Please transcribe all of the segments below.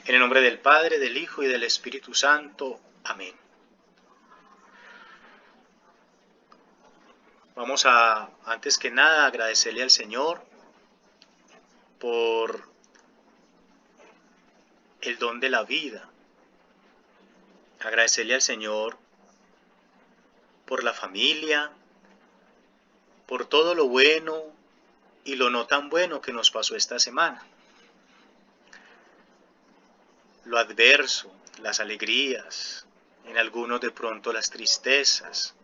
En el nombre del Padre, del Hijo y del Espíritu Santo. Amén. Vamos a, antes que nada, agradecerle al Señor por el don de la vida. Agradecerle al Señor por la familia, por todo lo bueno y lo no tan bueno que nos pasó esta semana. Lo adverso, las alegrías, en algunos de pronto las tristezas,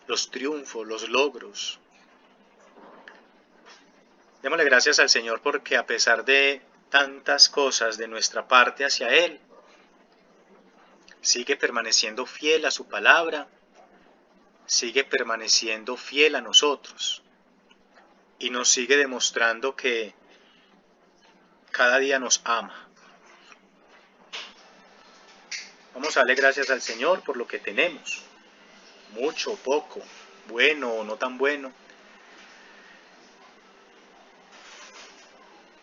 los triunfos, los logros. Démosle gracias al Señor porque a pesar de tantas cosas de nuestra parte hacia Él, sigue permaneciendo fiel a su palabra, sigue permaneciendo fiel a nosotros y nos sigue demostrando que cada día nos ama. Vamos a darle gracias al Señor por lo que tenemos, mucho o poco, bueno o no tan bueno,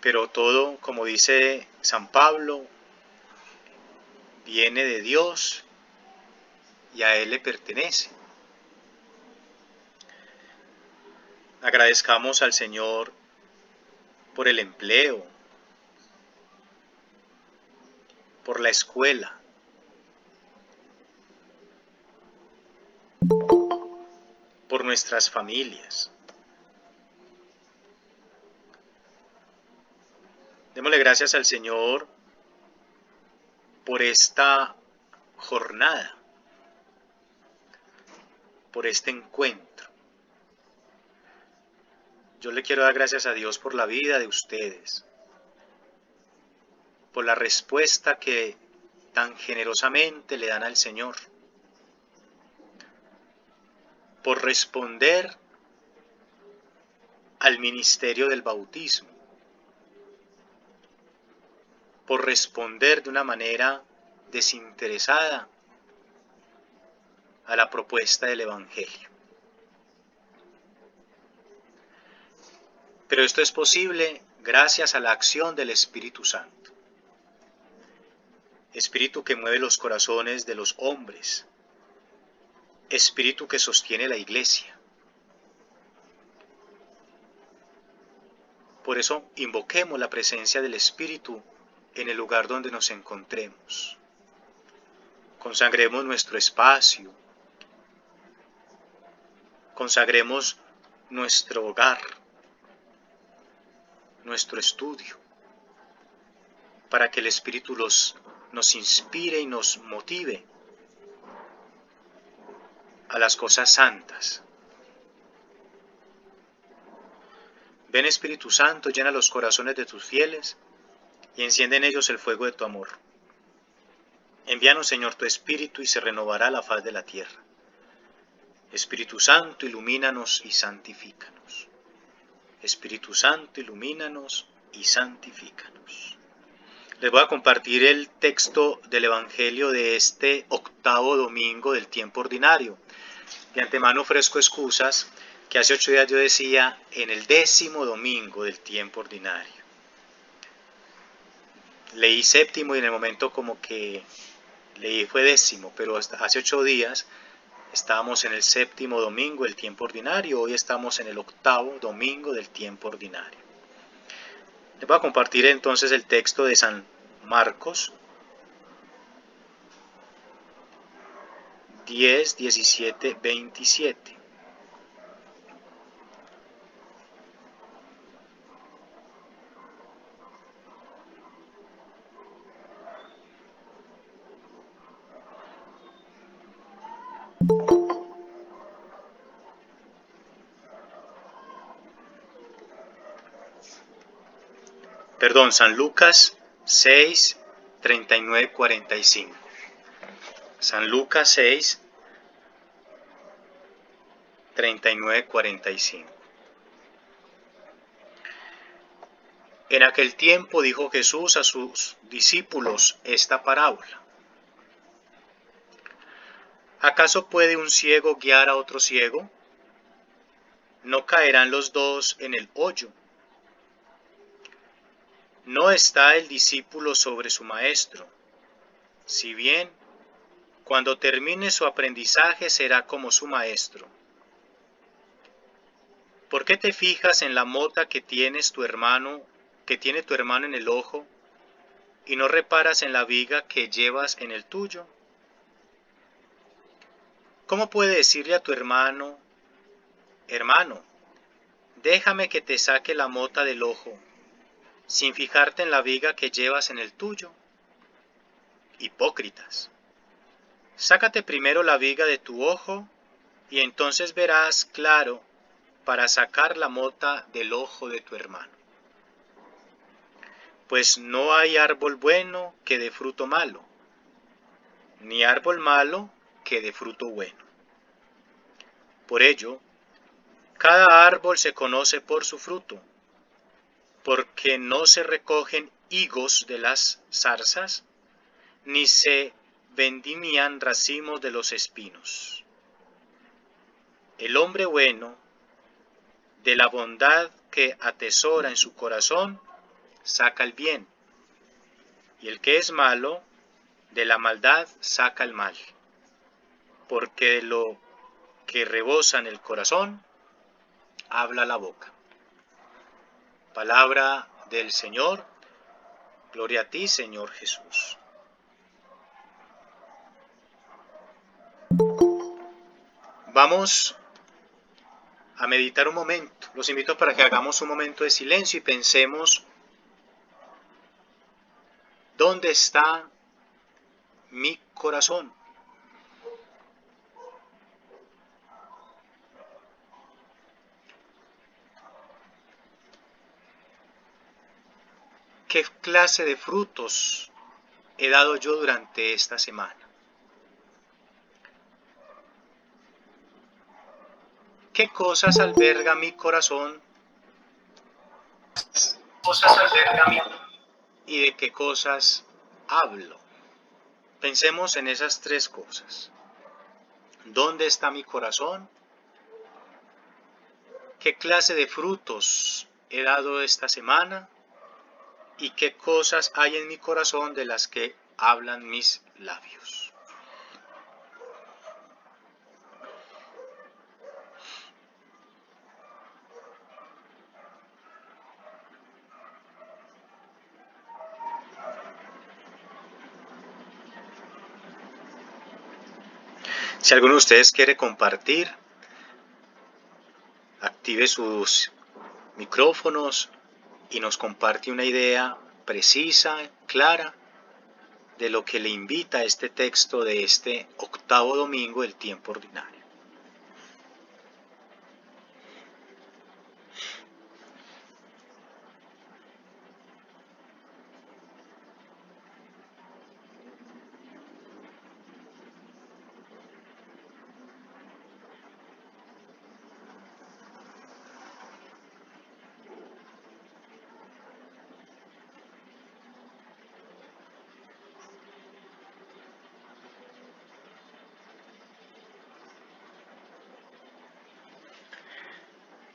pero todo, como dice San Pablo, viene de Dios y a Él le pertenece. Agradezcamos al Señor por el empleo, por la escuela, por nuestras familias. Démosle gracias al Señor por esta jornada, por este encuentro. Yo le quiero dar gracias a Dios por la vida de ustedes, por la respuesta que tan generosamente le dan al Señor, por responder al ministerio del bautismo, por responder de una manera desinteresada a la propuesta del Evangelio. Pero esto es posible gracias a la acción del Espíritu Santo. Espíritu que mueve los corazones de los hombres. Espíritu que sostiene la iglesia. Por eso invoquemos la presencia del Espíritu en el lugar donde nos encontremos. Consagremos nuestro espacio. Consagremos nuestro hogar, nuestro estudio, para que el Espíritu nos inspire y nos motive a las cosas santas. Ven Espíritu Santo, llena los corazones de tus fieles y enciende en ellos el fuego de tu amor. Envíanos, Señor, tu Espíritu y se renovará la faz de la tierra. Espíritu Santo, ilumínanos y santifícanos. Espíritu Santo, ilumínanos y santifícanos. Les voy a compartir el texto del Evangelio de este 8º domingo del tiempo ordinario. De antemano ofrezco excusas que hace 8 días yo decía en el 10º domingo del tiempo ordinario. Leí 7º y en el momento como que leí fue 10º, pero hasta hace 8 días estábamos en el 7º domingo del tiempo ordinario, hoy estamos en el 8º domingo del tiempo ordinario. Les voy a compartir entonces el texto de San Marcos 10, 17, 27. Perdón, San Lucas 6, 39, 45. San Lucas 6, 39, 45. En aquel tiempo dijo Jesús a sus discípulos esta parábola. ¿Acaso puede un ciego guiar a otro ciego? ¿No caerán los dos en el hoyo? No está el discípulo sobre su maestro, si bien cuando termine su aprendizaje será como su maestro. ¿Por qué te fijas en la mota que tiene tu hermano en el ojo, y no reparas en la viga que llevas en el tuyo? ¿Cómo puede decirle a tu hermano, hermano, déjame que te saque la mota del ojo, sin fijarte en la viga que llevas en el tuyo? Hipócritas. Sácate primero la viga de tu ojo, y entonces verás claro para sacar la mota del ojo de tu hermano. Pues no hay árbol bueno que dé fruto malo, ni árbol malo que dé fruto bueno. Por ello, cada árbol se conoce por su fruto, porque no se recogen higos de las zarzas, ni se vendimian racimos de los espinos. El hombre bueno, de la bondad que atesora en su corazón, saca el bien, y el que es malo, de la maldad saca el mal, porque de lo que rebosa en el corazón, habla la boca. Palabra del Señor. Gloria a ti, Señor Jesús. Vamos a meditar un momento. Los invito para que hagamos un momento de silencio y pensemos, ¿dónde está mi corazón? ¿Qué clase de frutos he dado yo durante esta semana? ¿Qué cosas alberga mi corazón y de qué cosas hablo? Pensemos en esas tres cosas. ¿Dónde está mi corazón? ¿Qué clase de frutos he dado esta semana? ¿Y qué cosas hay en mi corazón de las que hablan mis labios? Si alguno de ustedes quiere compartir, active sus micrófonos y nos comparte una idea precisa, clara, de lo que le invita este texto de este octavo domingo del tiempo ordinario.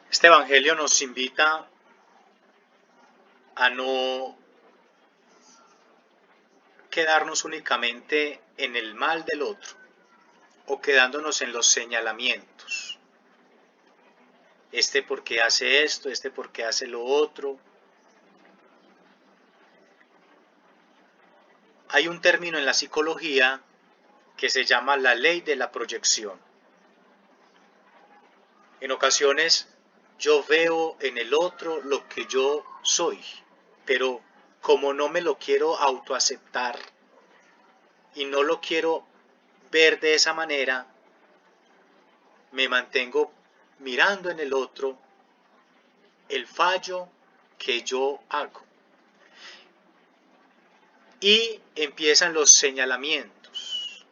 Este evangelio nos invita a no quedarnos únicamente en el mal del otro o quedándonos en los señalamientos. Este porque hace esto, este porque hace lo otro. Hay un término en la psicología que se llama la ley de la proyección. En ocasiones yo veo en el otro lo que yo soy, pero como no me lo quiero autoaceptar y no lo quiero ver de esa manera, me mantengo mirando en el otro el fallo que yo hago. Y empiezan los señalamientos.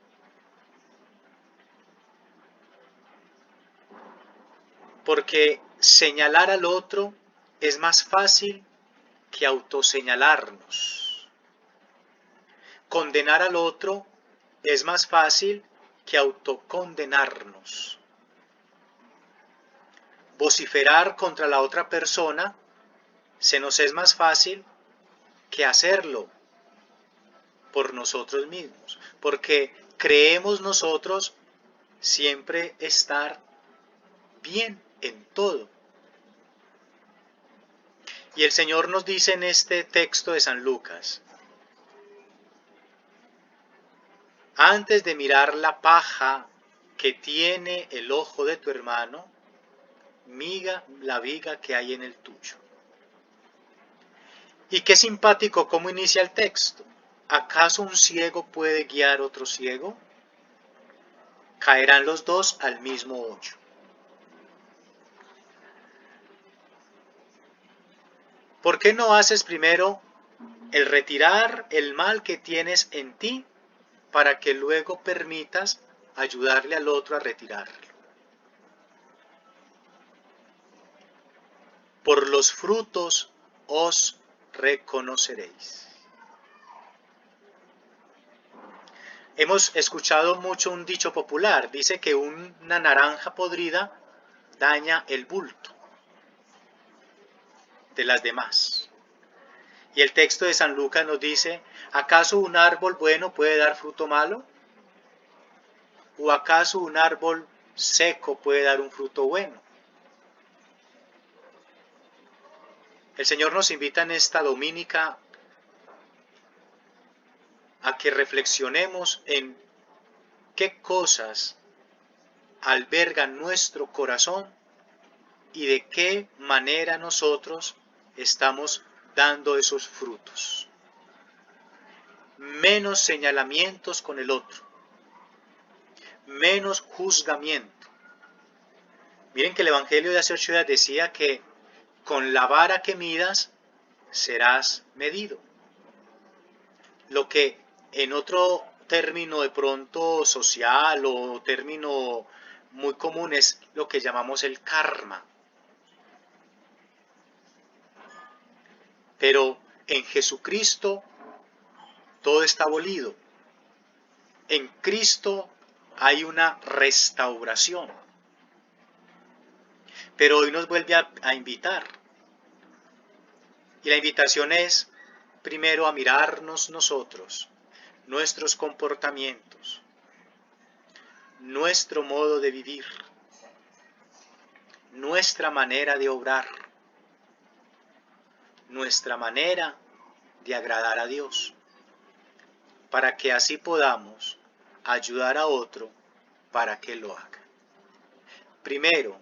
Porque señalar al otro es más fácil que autoseñalarnos. Condenar al otro es más fácil que autocondenarnos. Vociferar contra la otra persona se nos es más fácil que hacerlo por nosotros mismos, porque creemos nosotros siempre estar bien en todo. Y el Señor nos dice en este texto de San Lucas: antes de mirar la paja que tiene el ojo de tu hermano, mira la viga que hay en el tuyo. Y qué simpático cómo inicia el texto. ¿Acaso un ciego puede guiar a otro ciego? Caerán los dos al mismo hoyo. ¿Por qué no haces primero el retirar el mal que tienes en ti para que luego permitas ayudarle al otro a retirarlo? Por los frutos os reconoceréis. Hemos escuchado mucho un dicho popular, dice que una naranja podrida daña el bulto de las demás. Y el texto de San Lucas nos dice: ¿acaso un árbol bueno puede dar fruto malo? ¿O acaso un árbol seco puede dar un fruto bueno? El Señor nos invita en esta dominica a que reflexionemos en qué cosas albergan nuestro corazón y de qué manera nosotros estamos dando esos frutos. Menos señalamientos con el otro, menos juzgamiento. Miren que el Evangelio de hace 8 días decía que con la vara que midas serás medido. Lo que en otro término de pronto social o término muy común es lo que llamamos el karma. Pero en Jesucristo todo está abolido. En Cristo hay una restauración. Pero hoy nos vuelve a invitar. Y la invitación es primero a mirarnos nosotros, nuestros comportamientos, nuestro modo de vivir, nuestra manera de obrar, nuestra manera de agradar a Dios, para que así podamos ayudar a otro para que lo haga. Primero,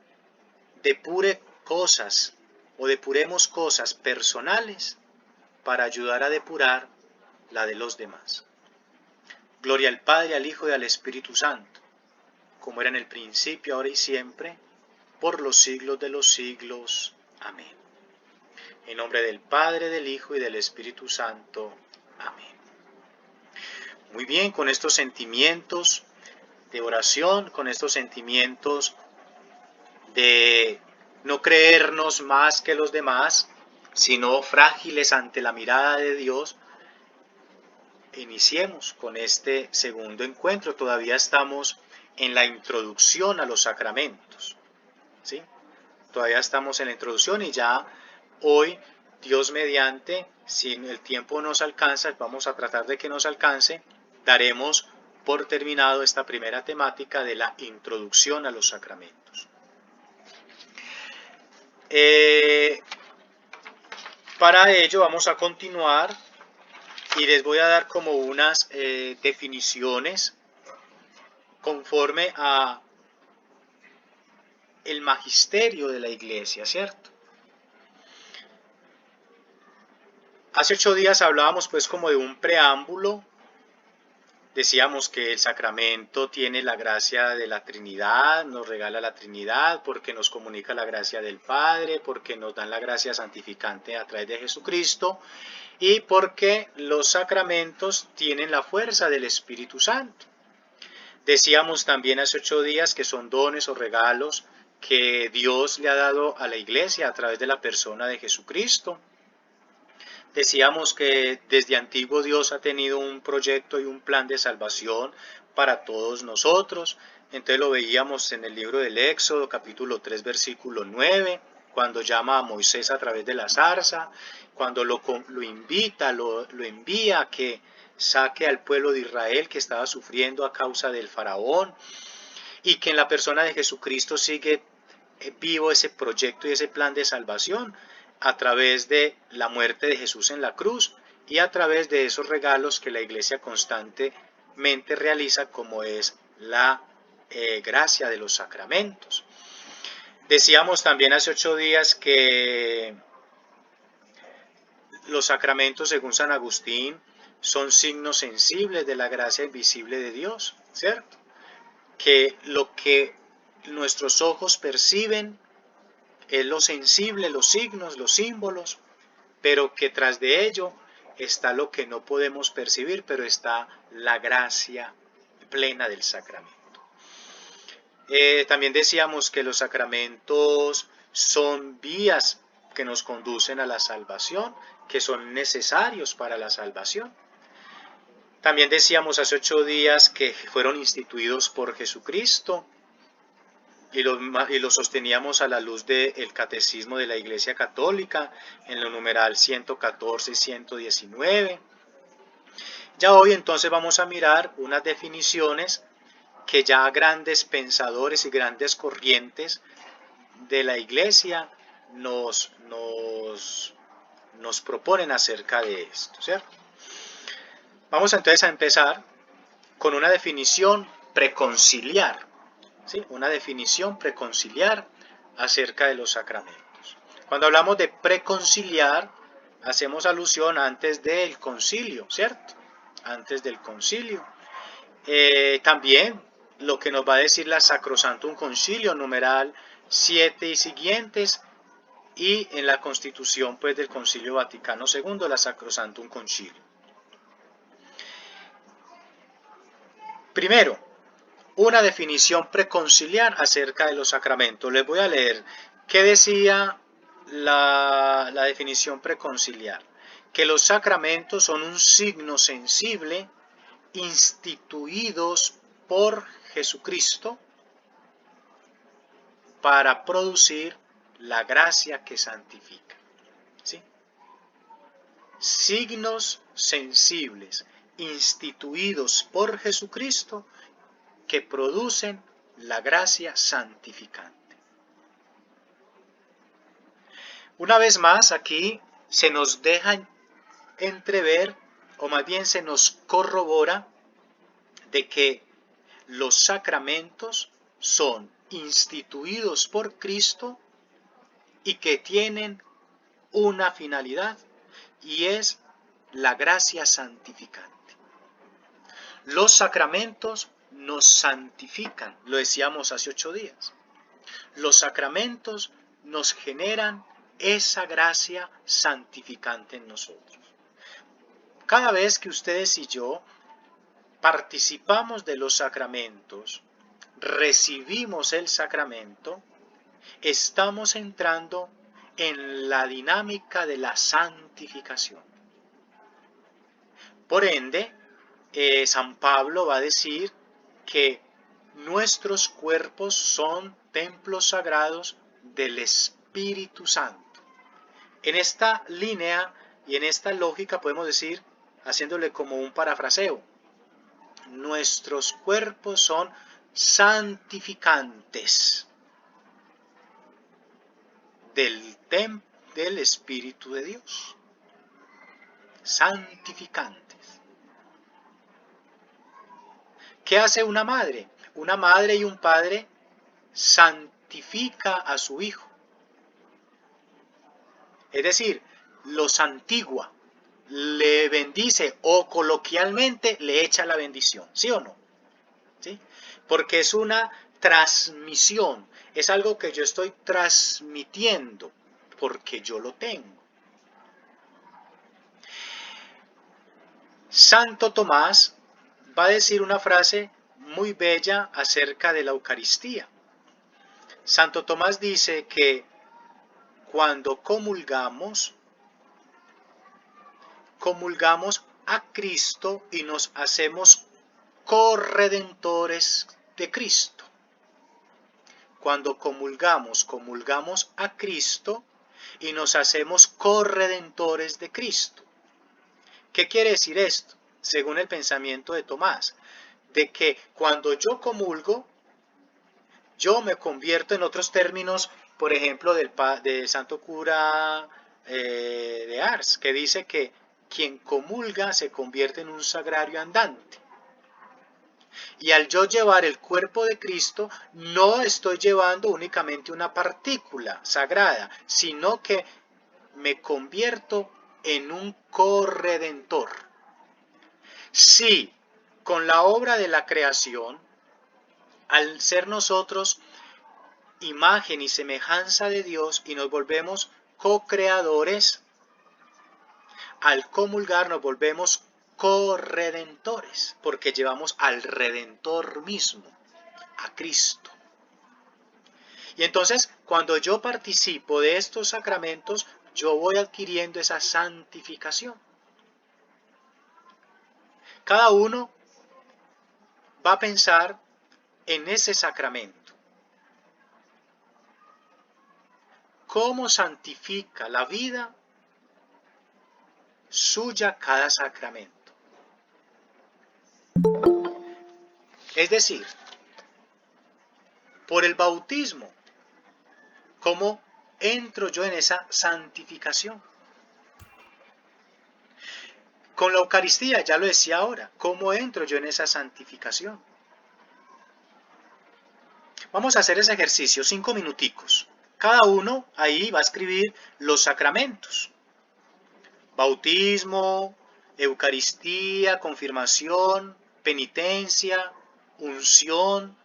depuremos cosas personales para ayudar a depurar la de los demás. Gloria al Padre, al Hijo y al Espíritu Santo, como era en el principio, ahora y siempre, por los siglos de los siglos. Amén. En nombre del Padre, del Hijo y del Espíritu Santo. Amén. Muy bien, con estos sentimientos de oración, con estos sentimientos de no creernos más que los demás, sino frágiles ante la mirada de Dios, iniciemos con este segundo encuentro. Todavía estamos en la introducción a los sacramentos, ¿sí? Todavía estamos en la introducción y ya hoy, Dios mediante, si el tiempo nos alcanza, vamos a tratar de que nos alcance, daremos por terminado esta primera temática de la introducción a los sacramentos. Para ello vamos a continuar y les voy a dar como unas definiciones conforme a el magisterio de la Iglesia, ¿cierto? Hace 8 días hablábamos pues como de un preámbulo. Decíamos que el sacramento tiene la gracia de la Trinidad, nos regala la Trinidad porque nos comunica la gracia del Padre, porque nos dan la gracia santificante a través de Jesucristo y porque los sacramentos tienen la fuerza del Espíritu Santo. Decíamos también hace 8 días que son dones o regalos que Dios le ha dado a la Iglesia a través de la persona de Jesucristo. Decíamos que desde antiguo Dios ha tenido un proyecto y un plan de salvación para todos nosotros. Entonces lo veíamos en el libro del Éxodo, capítulo 3, versículo 9. cuando llama a Moisés a través de la zarza, cuando lo invita, lo envía a que saque al pueblo de Israel que estaba sufriendo a causa del faraón, y que en la persona de Jesucristo sigue vivo ese proyecto y ese plan de salvación a través de la muerte de Jesús en la cruz y a través de esos regalos que la iglesia constantemente realiza, como es la gracia de los sacramentos. Decíamos también hace 8 días que los sacramentos, según San Agustín, son signos sensibles de la gracia invisible de Dios, ¿cierto? Que lo que nuestros ojos perciben es lo sensible, los signos, los símbolos, pero que tras de ello está lo que no podemos percibir, pero está la gracia plena del sacramento. También decíamos que los sacramentos son vías que nos conducen a la salvación, que son necesarios para la salvación. También decíamos hace 8 días que fueron instituidos por Jesucristo y lo sosteníamos a la luz del Catecismo de la Iglesia Católica en lo numeral 114 y 119. Ya hoy entonces vamos a mirar unas definiciones que ya grandes pensadores y grandes corrientes de la Iglesia nos proponen acerca de esto, ¿cierto? Vamos entonces a empezar con una definición preconciliar, ¿sí? Una definición preconciliar acerca de los sacramentos. Cuando hablamos de preconciliar, hacemos alusión antes del concilio, ¿cierto? Antes del concilio. También lo que nos va a decir la Sacrosanctum Concilio, numeral 7 y siguientes, y en la Constitución pues, del Concilio Vaticano II, la Sacrosanctum Concilio. Primero, una definición preconciliar acerca de los sacramentos. Les voy a leer qué decía la definición preconciliar. Que los sacramentos son un signo sensible instituidos por Jesucristo para producir la gracia que santifica. ¿Sí? Signos sensibles instituidos por Jesucristo que producen la gracia santificante. Una vez más, aquí se nos deja entrever, o más bien se nos corrobora, de que los sacramentos son instituidos por Cristo y que tienen una finalidad, y es la gracia santificante. Los sacramentos nos santifican, lo decíamos hace 8 días. Los sacramentos nos generan esa gracia santificante en nosotros. Cada vez que ustedes y yo participamos de los sacramentos, recibimos el sacramento, estamos entrando en la dinámica de la santificación. Por ende, San Pablo va a decir que nuestros cuerpos son templos sagrados del Espíritu Santo. En esta línea y en esta lógica podemos decir, haciéndole como un parafraseo, nuestros cuerpos son santificantes del Espíritu de Dios. Santificantes. ¿Qué hace una madre? Una madre y un padre santifica a su hijo. Es decir, lo santigua, le bendice o coloquialmente le echa la bendición, ¿sí o no? ¿Sí? Porque es una transmisión, es algo que yo estoy transmitiendo porque yo lo tengo. Santo Tomás va a decir una frase muy bella acerca de la Eucaristía. Santo Tomás dice que cuando comulgamos a Cristo y nos hacemos corredentores de Cristo. cuando comulgamos, comulgamos a Cristo y nos hacemos corredentores de Cristo. ¿Qué quiere decir esto? Según el pensamiento de Tomás, de que cuando yo comulgo, yo me convierto, en otros términos, por ejemplo, del santo cura de Ars, que dice que quien comulga se convierte en un sagrario andante. Y al yo llevar el cuerpo de Cristo, no estoy llevando únicamente una partícula sagrada, sino que me convierto en un corredentor. Sí, con la obra de la creación, al ser nosotros imagen y semejanza de Dios y nos volvemos co-creadores, al comulgar nos volvemos corredentores, porque llevamos al Redentor mismo, a Cristo. Y entonces, cuando yo participo de estos sacramentos, yo voy adquiriendo esa santificación. Cada uno va a pensar en ese sacramento. ¿Cómo santifica la vida suya cada sacramento? Es decir, por el bautismo, ¿cómo entro yo en esa santificación? Con la Eucaristía, ya lo decía ahora, ¿cómo entro yo en esa santificación? Vamos a hacer ese ejercicio, 5 minuticos. Cada uno ahí va a escribir los sacramentos. Bautismo, Eucaristía, confirmación, penitencia, unción,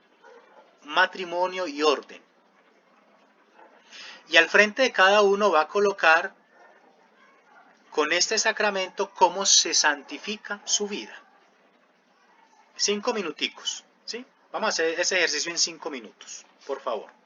matrimonio y orden. Y al frente de cada uno va a colocar con este sacramento cómo se santifica su vida. 5 minuticos, ¿sí? Vamos a hacer ese ejercicio en 5 minutos, por favor.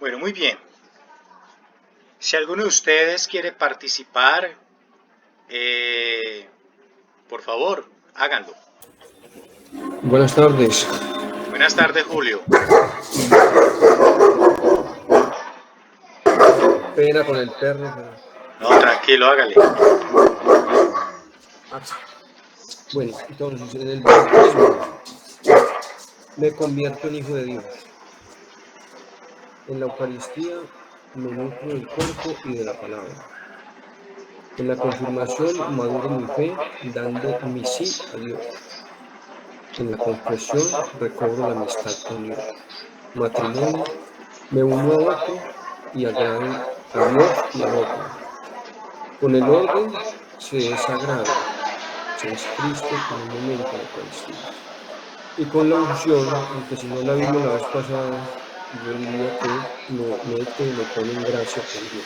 Bueno, muy bien. Si alguno de ustedes quiere participar, por favor, háganlo. Buenas tardes. Buenas tardes, Julio. Pena con el perro. No, tranquilo, hágale. Bueno, entonces en el bautismo me convierto en hijo de Dios. En la Eucaristía me nutro del cuerpo y de la palabra. En la confirmación maduro mi fe, dando mi sí a Dios. En la confesión recobro la amistad con Dios. Matrimonio, me uno a otro y agrado a Dios y al otro. Con el orden se es sagrado, se es Cristo en un momento de Eucaristía. Y con la unción, aunque si no la vimos la vez pasada, yo diría que me mete y me pone en gracia con Dios.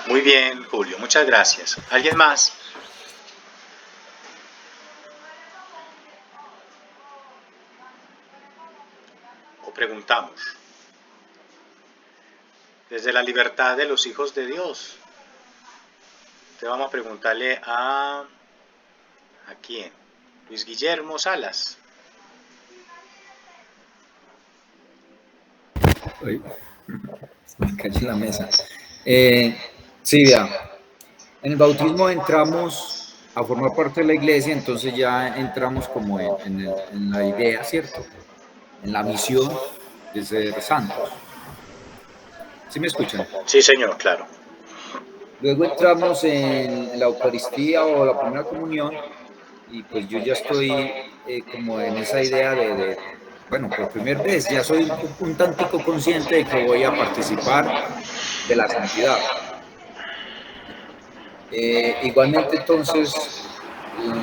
Muy bien, Julio, muchas gracias. ¿Alguien más? O preguntamos. Desde la libertad de los hijos de Dios. Te vamos a preguntarle ¿a quién? Luis Guillermo Salas. Uy, me caí en la mesa. Sí, vea, en el bautismo entramos a formar parte de la iglesia, entonces ya entramos como en la idea, ¿cierto? En la misión de ser santos. ¿Sí me escuchan? Sí, señor, claro. Luego entramos en la Eucaristía o la primera comunión y pues yo ya estoy como en esa idea bueno, por primera vez ya soy un tantico consciente de que voy a participar de la santidad. Igualmente entonces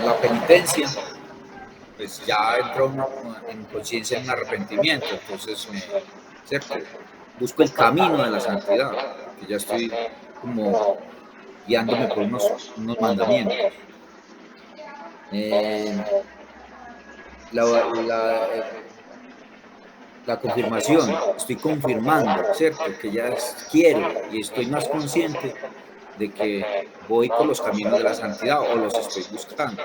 la penitencia, pues ya entro en conciencia en un arrepentimiento, entonces ¿cierto? Busco el camino de la santidad, que ya estoy como guiándome por unos mandamientos. La confirmación, estoy confirmando, ¿cierto? Que ya quiero y estoy más consciente de que voy por los caminos de la santidad o los estoy buscando.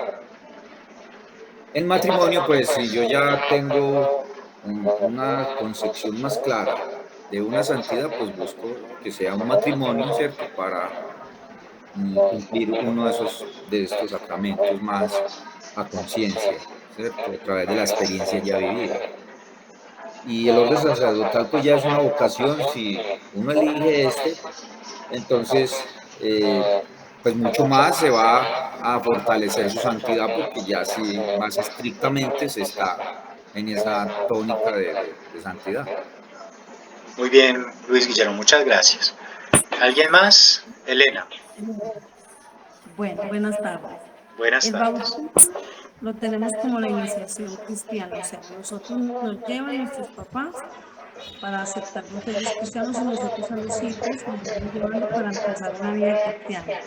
En matrimonio, pues si yo ya tengo una concepción más clara de una santidad, pues busco que sea un matrimonio, ¿cierto? Para cumplir uno de estos sacramentos más a conciencia, ¿cierto? A través de la experiencia ya vivida. Y el orden sacerdotal pues ya es una vocación, si uno elige entonces pues mucho más se va a fortalecer su santidad porque ya sí más estrictamente se está en esa tónica de santidad. Muy bien, Luis Guillermo, muchas gracias. ¿Alguien más? Elena. Bueno, buenas tardes. Buenas El tardes. bautismo lo tenemos como la iniciación cristiana, o sea, nosotros nos llevan nuestros papás para aceptarnos ellos cristianos y nosotros a los hijos nos vamos llevando para empezar una vida cristiana.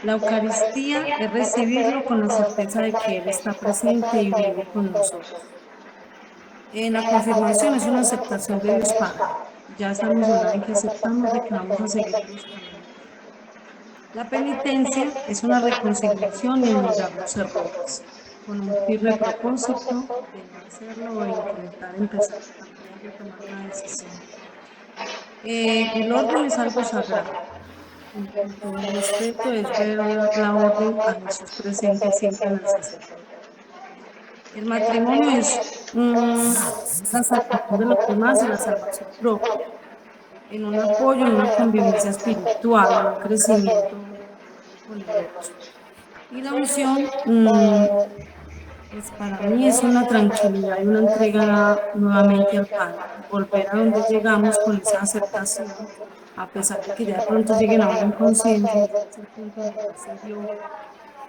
La Eucaristía es recibirlo con la certeza de que Él está presente y vive con nosotros. En la confirmación es una aceptación de Dios Padre. Ya estamos en la en que aceptamos de que vamos a seguir los caminos. La penitencia es una reconciliación y humillar los errores, con un firme propósito de no hacerlo o intentar empezar a cambiar y tomar una decisión. El orden es algo sagrado. Con todo el respeto es ver la orden a Jesús presente siempre en el sacerdote. El matrimonio es la salvación de los demás y la salvación propia, en un apoyo, en una convivencia espiritual, en un crecimiento con el otro. Y la unción, pues para mí es una tranquilidad y una entrega nuevamente al Padre, volver a donde llegamos con esa aceptación, a pesar de que ya de pronto lleguen a una inconsciencia, ese es el punto en el que se dio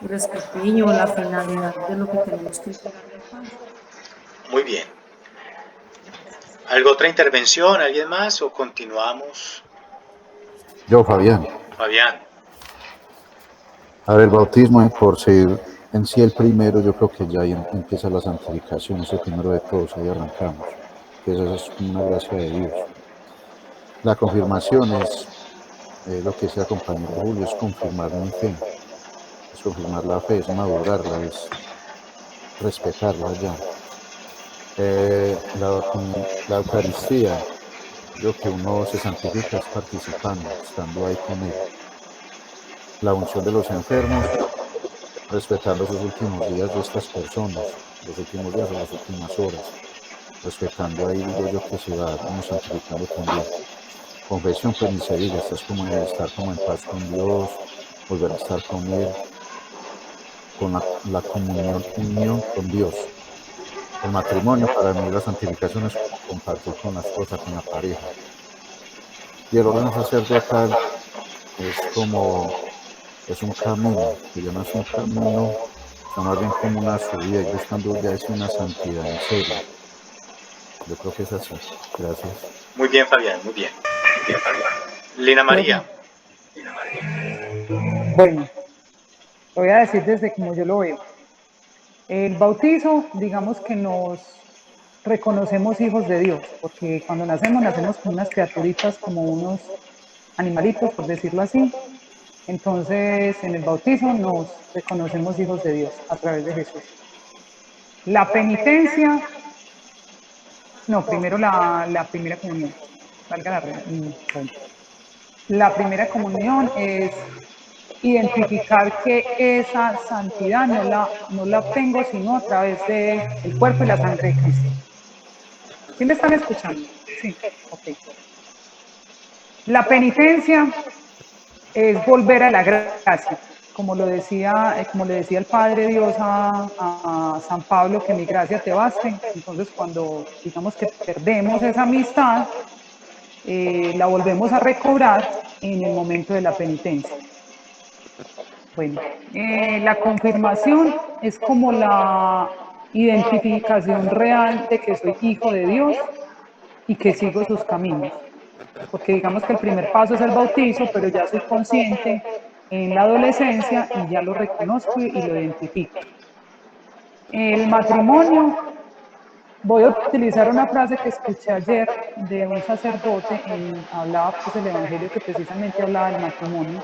el respeto o la finalidad de lo que tenemos que entregarle al Padre. Muy bien. ¿Algo otra intervención? ¿Alguien más? ¿O continuamos? Yo, Fabián. Fabián. A ver, el bautismo por ser en sí el primero, yo creo que ya ahí empieza la santificación, es el primero de todos, ahí arrancamos. Entonces eso es una gracia de Dios. La confirmación es lo que decía el compañero Julio, es confirmar mi fe, es confirmar la fe, es madurarla, es respetarla ya. La Eucaristía, lo que uno se santifica es participando, estando ahí con Él. La unción de los enfermos, respetando esos últimos días de estas personas, los últimos días o las últimas horas, respetando ahí, digo yo, que se va uno santificando también. Confesión, pues ni se diga, estás como en estar como en paz con Dios, volver a estar con Él, con la comunión, unión con Dios. El matrimonio, para mí, la santificación es como compartir con la esposa, con la pareja. Y el orden sacerdotal es un camino, que ya no es un camino, sino más bien como una subida y buscando ya es una santidad en serio. Yo creo que es así. Gracias. Muy bien, Fabián, muy bien. Lina María. Bueno, lo voy a decir desde como yo lo veo. El bautizo, digamos que nos reconocemos hijos de Dios, porque cuando nacemos como unas criaturitas, como unos animalitos, por decirlo así. Entonces, en el bautizo nos reconocemos hijos de Dios a través de Jesús. La penitencia, no, primero la primera comunión. Valga bueno. La primera comunión es identificar que esa santidad no la obtengo sino a través del cuerpo y la sangre de Cristo. ¿Sí me están escuchando? Sí, ok. La penitencia es volver a la gracia, como le decía el Padre Dios a San Pablo, que mi gracia te baste. Entonces, cuando digamos que perdemos esa amistad, la volvemos a recobrar en el momento de la penitencia. Bueno, la confirmación es como la identificación real de que soy hijo de Dios y que sigo sus caminos. Porque digamos que el primer paso es el bautizo, pero ya soy consciente en la adolescencia y ya lo reconozco y lo identifico. El matrimonio, voy a utilizar una frase que escuché ayer de un sacerdote, hablaba pues el evangelio que precisamente hablaba del matrimonio,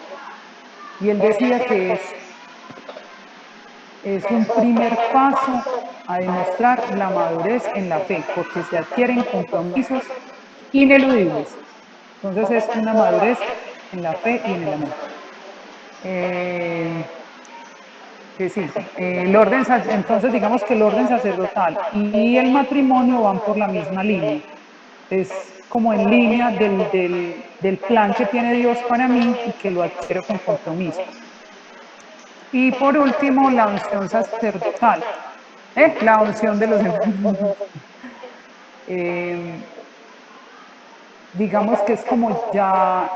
y él decía que es un primer paso a demostrar la madurez en la fe, porque se adquieren compromisos ineludibles. Entonces es una madurez en la fe y en el amor. Que sí, entonces digamos que el orden sacerdotal y el matrimonio van por la misma línea. Es como en línea del plan que tiene Dios para mí y que lo adquiero con compromiso. Y por último, la unción sacerdotal, la unción de los enfermos. Digamos que es como ya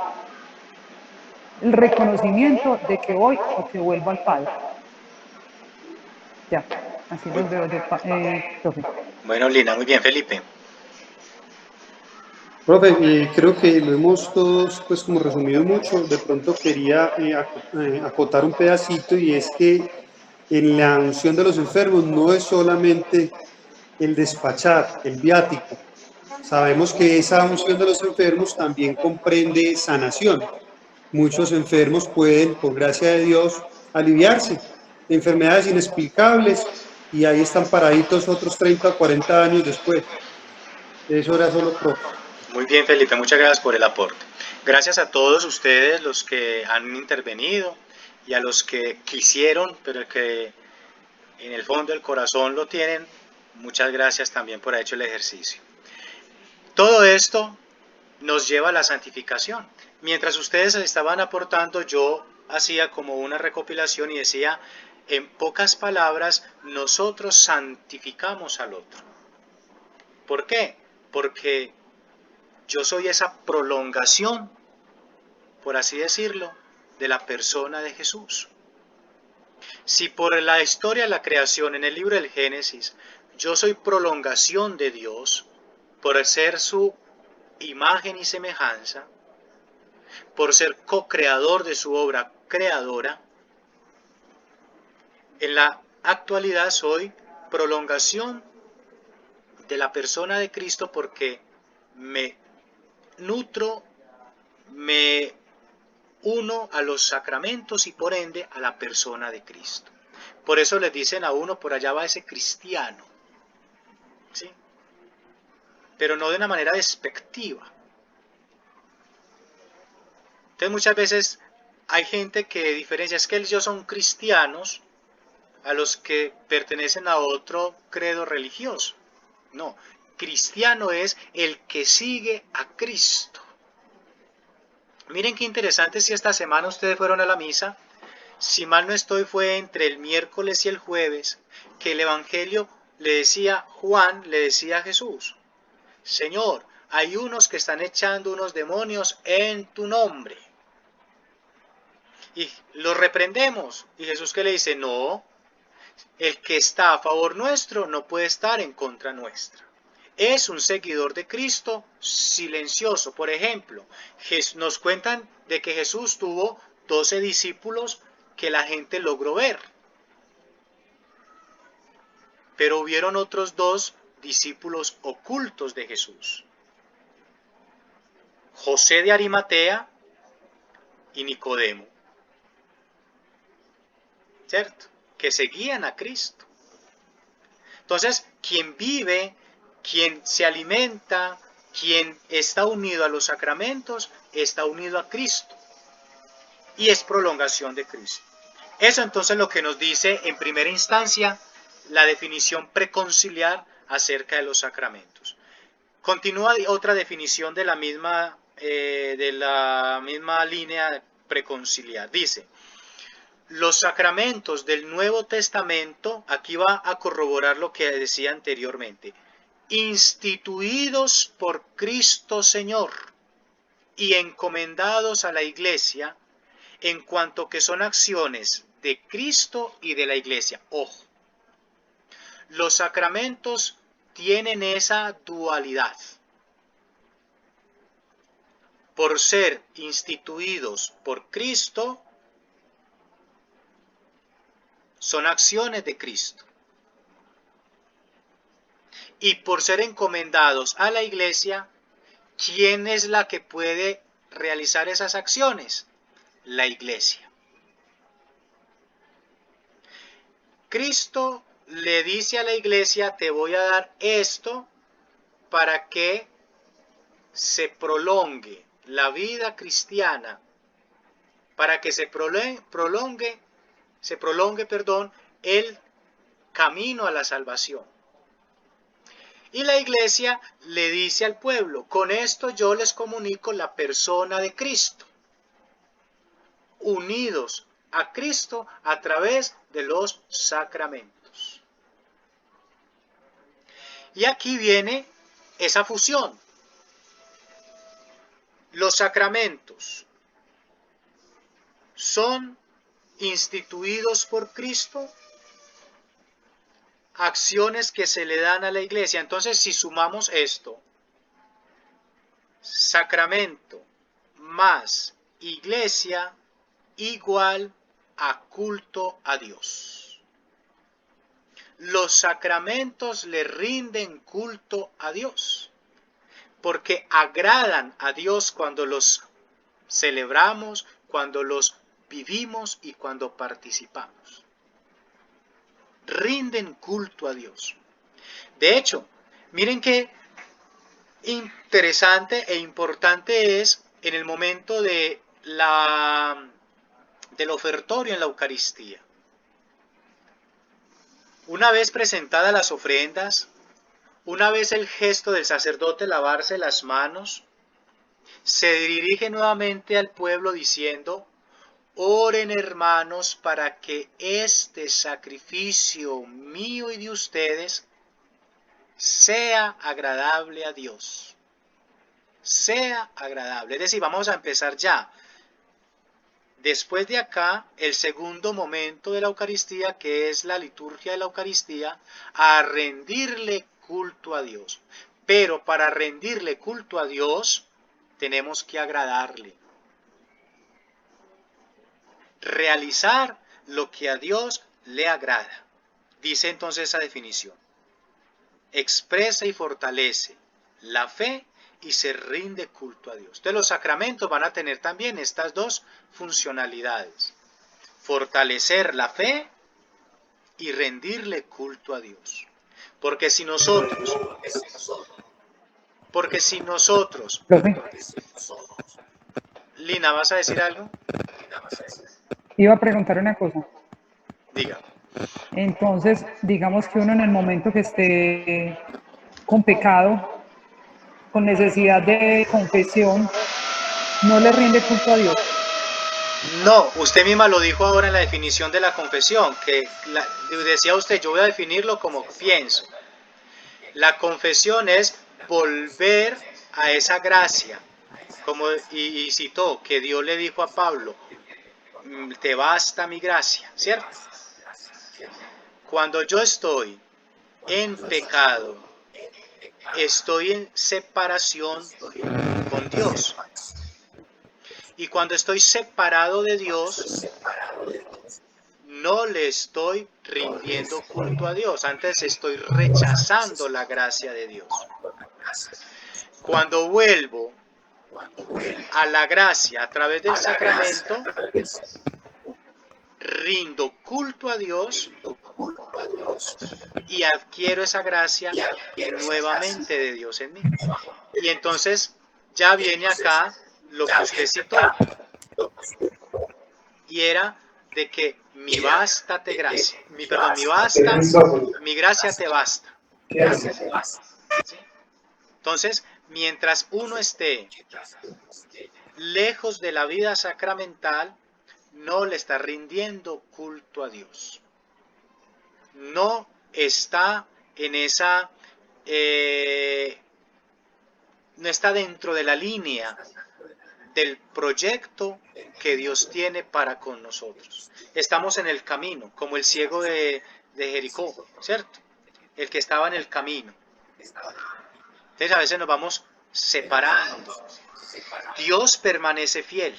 el reconocimiento de que voy o que vuelvo al Padre. Ya, así los veo yo, profe. Bueno, Lina, muy bien, Felipe. Profe, creo que lo hemos todos pues como resumido mucho. De pronto quería acotar un pedacito, y es que en la unción de los enfermos no es solamente el despachar, el viático. Sabemos que esa unción de los enfermos también comprende sanación. Muchos enfermos pueden, por gracia de Dios, aliviarse de enfermedades inexplicables, y ahí están paraditos otros 30 o 40 años después. Eso era solo, profe. Muy bien, Felipe, muchas gracias por el aporte. Gracias a todos ustedes los que han intervenido y a los que quisieron, pero que en el fondo del corazón lo tienen. Muchas gracias también por haber hecho el ejercicio. Todo esto nos lleva a la santificación. Mientras ustedes estaban aportando, yo hacía como una recopilación y decía, en pocas palabras, nosotros santificamos al otro. ¿Por qué? Porque yo soy esa prolongación, por así decirlo, de la persona de Jesús. Si por la historia de la creación en el libro del Génesis, yo soy prolongación de Dios, por ser su imagen y semejanza, por ser co-creador de su obra creadora, en la actualidad soy prolongación de la persona de Cristo porque me nutro me uno a los sacramentos y por ende a la persona de Cristo. Por eso les dicen a uno, por allá va ese cristiano, ¿sí? Pero no de una manera despectiva. Entonces muchas veces hay gente que diferencia, es que ellos son cristianos a los que pertenecen a otro credo religioso. No, cristiano es el que sigue a Cristo. Miren qué interesante, si esta semana ustedes fueron a la misa, si mal no estoy fue entre el miércoles y el jueves, que el Evangelio le decía, Juan le decía a Jesús, Señor, hay unos que están echando unos demonios en tu nombre. Y los reprendemos. Y Jesús que le dice, no, el que está a favor nuestro no puede estar en contra nuestra. Es un seguidor de Cristo silencioso. Por ejemplo, nos cuentan de que Jesús tuvo 12 discípulos que la gente logró ver. Pero hubieron otros 2 discípulos ocultos de Jesús. José de Arimatea y Nicodemo. ¿Cierto? Que seguían a Cristo. Entonces, quien vive, quien se alimenta, quien está unido a los sacramentos, está unido a Cristo. Y es prolongación de Cristo. Eso entonces lo que nos dice en primera instancia la definición preconciliar acerca de los sacramentos. Continúa otra definición de la misma línea preconciliar. Dice, los sacramentos del Nuevo Testamento, aquí va a corroborar lo que decía anteriormente, instituidos por Cristo Señor y encomendados a la Iglesia en cuanto que son acciones de Cristo y de la Iglesia. Ojo, los sacramentos tienen esa dualidad. Por ser instituidos por Cristo, son acciones de Cristo. Y por ser encomendados a la Iglesia, ¿quién es la que puede realizar esas acciones? La Iglesia. Cristo le dice a la Iglesia, te voy a dar esto para que se prolongue la vida cristiana, para que se prolongue el camino a la salvación. Y la Iglesia le dice al pueblo, con esto yo les comunico la persona de Cristo, unidos a Cristo a través de los sacramentos. Y aquí viene esa fusión. Los sacramentos son instituidos por Cristo, acciones que se le dan a la Iglesia. Entonces, si sumamos esto, sacramento más Iglesia igual a culto a Dios. Los sacramentos le rinden culto a Dios, porque agradan a Dios cuando los celebramos, cuando los vivimos y cuando participamos. Rinden culto a Dios. De hecho, miren qué interesante e importante es en el momento del ofertorio en la Eucaristía. Una vez presentadas las ofrendas, una vez el gesto del sacerdote lavarse las manos, se dirige nuevamente al pueblo diciendo, oren hermanos para que este sacrificio mío y de ustedes sea agradable a Dios. Sea agradable. Es decir, vamos a empezar ya. Después de acá, el segundo momento de la Eucaristía, que es la liturgia de la Eucaristía, a rendirle culto a Dios. Pero para rendirle culto a Dios, tenemos que agradarle. Realizar lo que a Dios le agrada. Dice entonces esa definición. Expresa y fortalece la fe y se rinde culto a Dios. Entonces los sacramentos van a tener también estas dos funcionalidades: fortalecer la fe y rendirle culto a Dios. Porque si nosotros, Profe, Lina, ¿vas a decir algo? iba a preguntar una cosa. Diga. Entonces, digamos que uno en el momento que esté con pecado, con necesidad de confesión, no le rinde culto a Dios. No, usted misma lo dijo ahora en la definición de la confesión, que decía usted, yo voy a definirlo como pienso. La confesión es volver a esa gracia, como y citó que Dios le dijo a Pablo, te basta mi gracia, ¿cierto? Cuando yo estoy en pecado, estoy en separación con Dios. Y cuando estoy separado de Dios, no le estoy rindiendo culto a Dios, antes estoy rechazando la gracia de Dios. Cuando vuelvo a la gracia a través del sacramento, rindo culto a Dios y adquiero esa gracia nuevamente de Dios en mí. Y entonces ya viene acá lo que usted citó, y era de que mi basta te gracia, mi gracia te basta. ¿Sí? Entonces, mientras uno esté lejos de la vida sacramental, no le está rindiendo culto a Dios. No está en esa, no está dentro de la línea del proyecto que Dios tiene para con nosotros. Estamos en el camino, como el ciego de Jericó, ¿cierto? El que estaba en el camino. Entonces a veces nos vamos separando. Dios permanece fiel,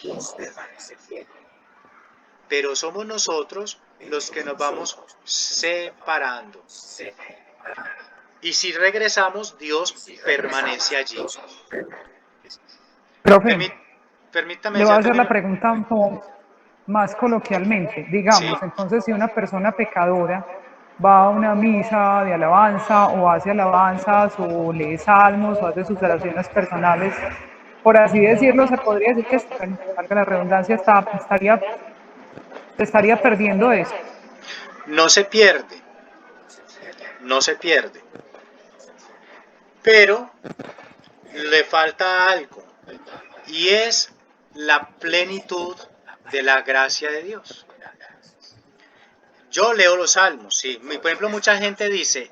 pero somos nosotros los que nos vamos separando. Y si regresamos, Dios permanece allí. Profe, Permítame, le voy a ya hacer la termino. pregunta como más coloquialmente. Digamos, Sí. entonces, si una persona pecadora va a una misa de alabanza o hace alabanzas o lee salmos o hace sus oraciones personales, por así decirlo, se podría decir que, valga la redundancia, estaría perdiendo eso. No se pierde, no se pierde, pero le falta algo, y es la plenitud de la gracia de Dios. Yo leo los salmos, sí. Por ejemplo, mucha gente dice,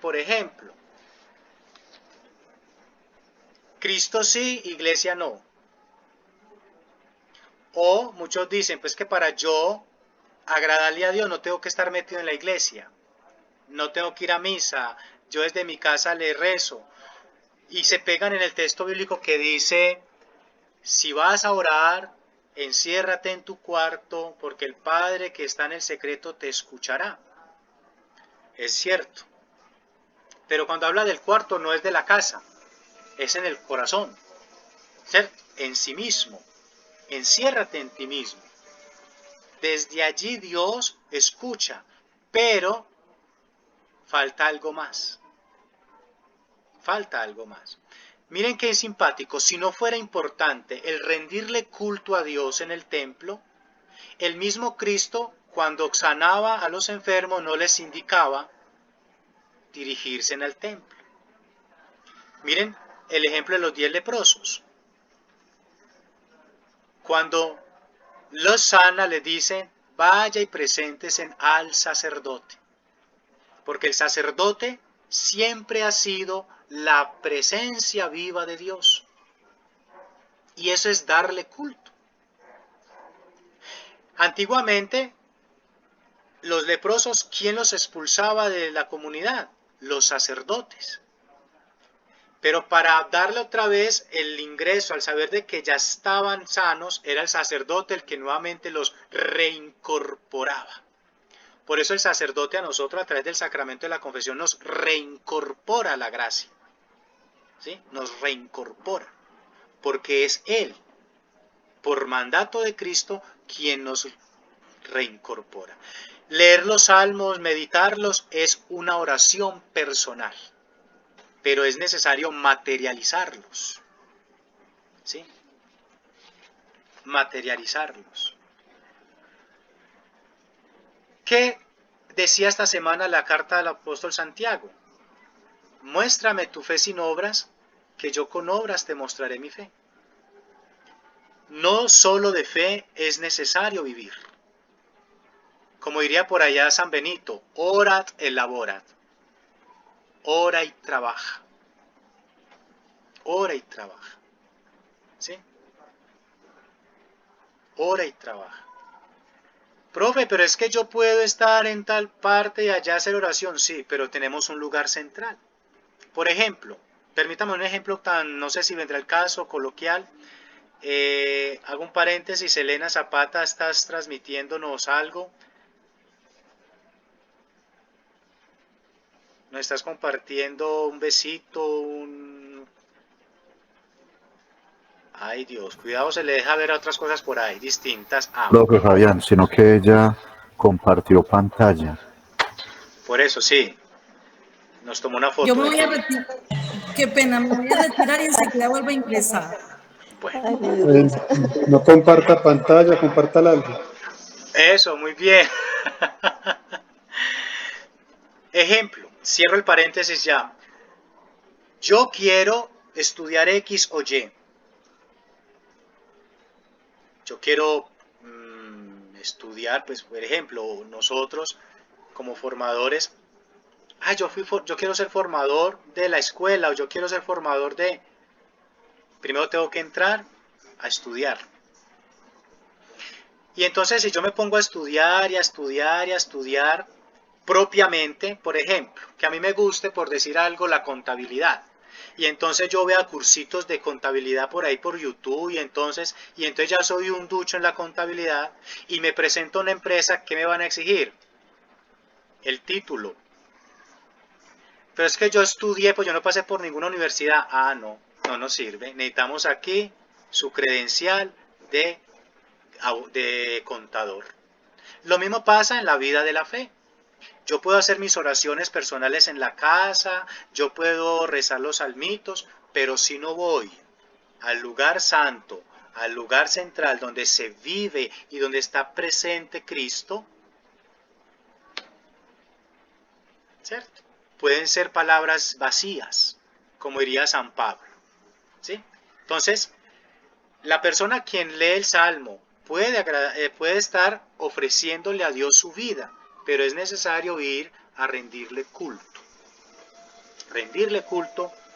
por ejemplo, Cristo sí, iglesia no. O muchos dicen, pues que para yo agradarle a Dios no tengo que estar metido en la iglesia, no tengo que ir a misa, yo desde mi casa le rezo. Y se pegan en el texto bíblico que dice, si vas a orar, enciérrate en tu cuarto, porque el Padre que está en el secreto te escuchará. Es cierto. Pero cuando habla del cuarto no es de la casa, es en el corazón, ¿cierto? En sí mismo. Enciérrate en ti mismo. Desde allí Dios escucha, pero falta algo más. Falta algo más. Miren qué simpático. Si no fuera importante el rendirle culto a Dios en el templo, el mismo Cristo, cuando sanaba a los enfermos, no les indicaba dirigirse al templo. Miren el ejemplo de los 10 leprosos. Cuando los sana, les dicen, vaya y preséntese al sacerdote. Porque el sacerdote siempre ha sido la presencia viva de Dios. Y eso es darle culto. Antiguamente, los leprosos, ¿quién los expulsaba de la comunidad? Los sacerdotes. Pero para darle otra vez el ingreso al saber de que ya estaban sanos, era el sacerdote el que nuevamente los reincorporaba. Por eso el sacerdote a nosotros a través del sacramento de la confesión nos reincorpora la gracia. ¿Sí? Nos reincorpora. Porque es Él, por mandato de Cristo, quien nos reincorpora. Leer los salmos, meditarlos, es una oración personal. Pero es necesario materializarlos. ¿Sí? Materializarlos. ¿Qué decía esta semana la carta del apóstol Santiago? Muéstrame tu fe sin obras, que yo con obras te mostraré mi fe. No solo de fe es necesario vivir. Como diría por allá San Benito, orat et laborat. Ora y trabaja. Ora y trabaja. ¿Sí? Ora y trabaja. Profe, pero es que yo puedo estar en tal parte y allá hacer oración. Sí, pero tenemos un lugar central. Por ejemplo, permítame un ejemplo tan, no sé si vendrá el caso, coloquial. Hago un paréntesis, Elena Zapata, estás transmitiéndonos algo. Nos estás compartiendo un besito, Ay Dios, cuidado, se le deja ver otras cosas por ahí, distintas. Profe Fabián, sino que ella compartió pantalla. Por eso, sí. Nos tomó una foto. Yo me voy a retirar. Qué pena, me voy a retirar y enseguida vuelvo a ingresar. Bueno. No comparta pantalla, compártala algo. Eso, muy bien. Ejemplo, cierro el paréntesis ya. Yo quiero estudiar X o Y. Yo quiero estudiar, pues, por ejemplo, nosotros como formadores, yo quiero ser formador de la escuela o yo quiero ser formador de... Primero tengo que entrar a estudiar. Y entonces si yo me pongo a estudiar y a estudiar y a estudiar propiamente, por ejemplo, que a mí me guste, por decir algo, la contabilidad. Y entonces yo vea cursitos de contabilidad por ahí por YouTube y entonces ya soy un ducho en la contabilidad y me presento a una empresa, ¿qué me van a exigir? El título. Pero es que yo estudié, pues yo no pasé por ninguna universidad. Ah, no nos sirve. Necesitamos aquí su credencial de contador. Lo mismo pasa en la vida de la fe. Yo puedo hacer mis oraciones personales en la casa, yo puedo rezar los salmitos, pero si no voy al lugar santo, al lugar central donde se vive y donde está presente Cristo, ¿cierto? Pueden ser palabras vacías, como diría San Pablo, ¿sí? Entonces, la persona quien lee el Salmo puede estar ofreciéndole a Dios su vida, pero es necesario ir a rendirle culto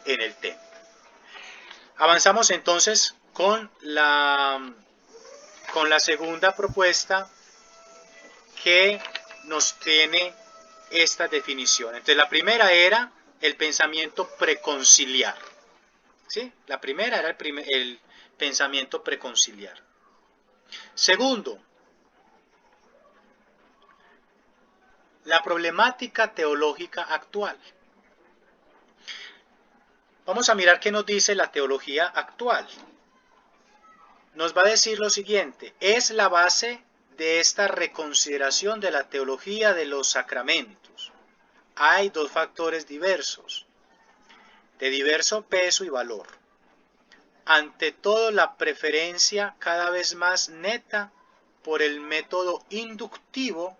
en el templo. Avanzamos entonces con la segunda propuesta que nos tiene esta definición. Entonces la primera era el pensamiento preconciliar. ¿Sí? La primera era el pensamiento preconciliar. Segundo, la problemática teológica actual. Vamos a mirar qué nos dice la teología actual. Nos va a decir lo siguiente: es la base de esta reconsideración de la teología de los sacramentos. Hay dos factores diversos, de diverso peso y valor. Ante todo, la preferencia cada vez más neta por el método inductivo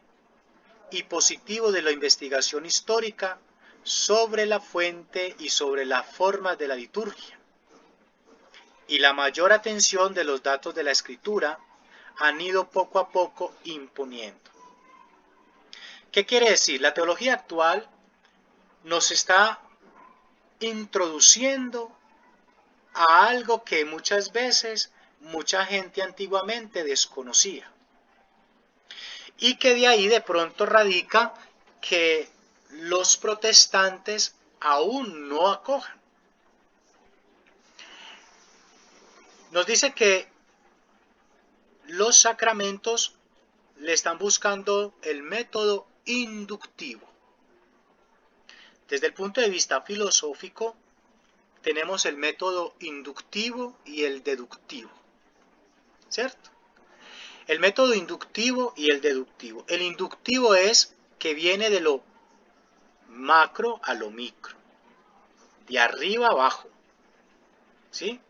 y positivo de la investigación histórica sobre la fuente y sobre la forma de la liturgia. Y la mayor atención de los datos de la Escritura han ido poco a poco imponiendo. ¿Qué quiere decir? La teología actual nos está introduciendo a algo que muchas veces mucha gente antiguamente desconocía. Y que de ahí de pronto radica que los protestantes aún no acojan. Nos dice que los sacramentos le están buscando el método inductivo. Desde el punto de vista filosófico, tenemos el método inductivo y el deductivo, ¿cierto? El método inductivo y el deductivo. El inductivo es que viene de lo macro a lo micro, de arriba a abajo, ¿sí?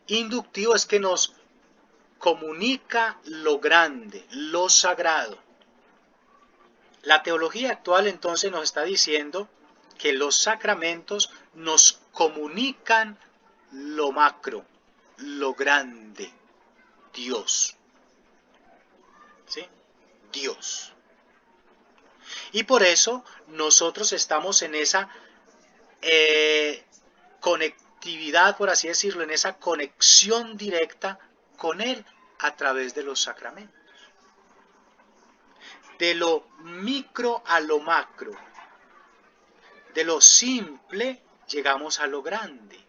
Inductivo es que nos comunica lo grande, lo sagrado. La teología actual entonces nos está diciendo que los sacramentos nos comunican lo macro, lo grande, Dios. ¿Sí? Dios. Y por eso nosotros estamos en esa conectividad, por así decirlo, en esa conexión directa con Él a través de los sacramentos. De lo micro a lo macro, de lo simple llegamos a lo grande.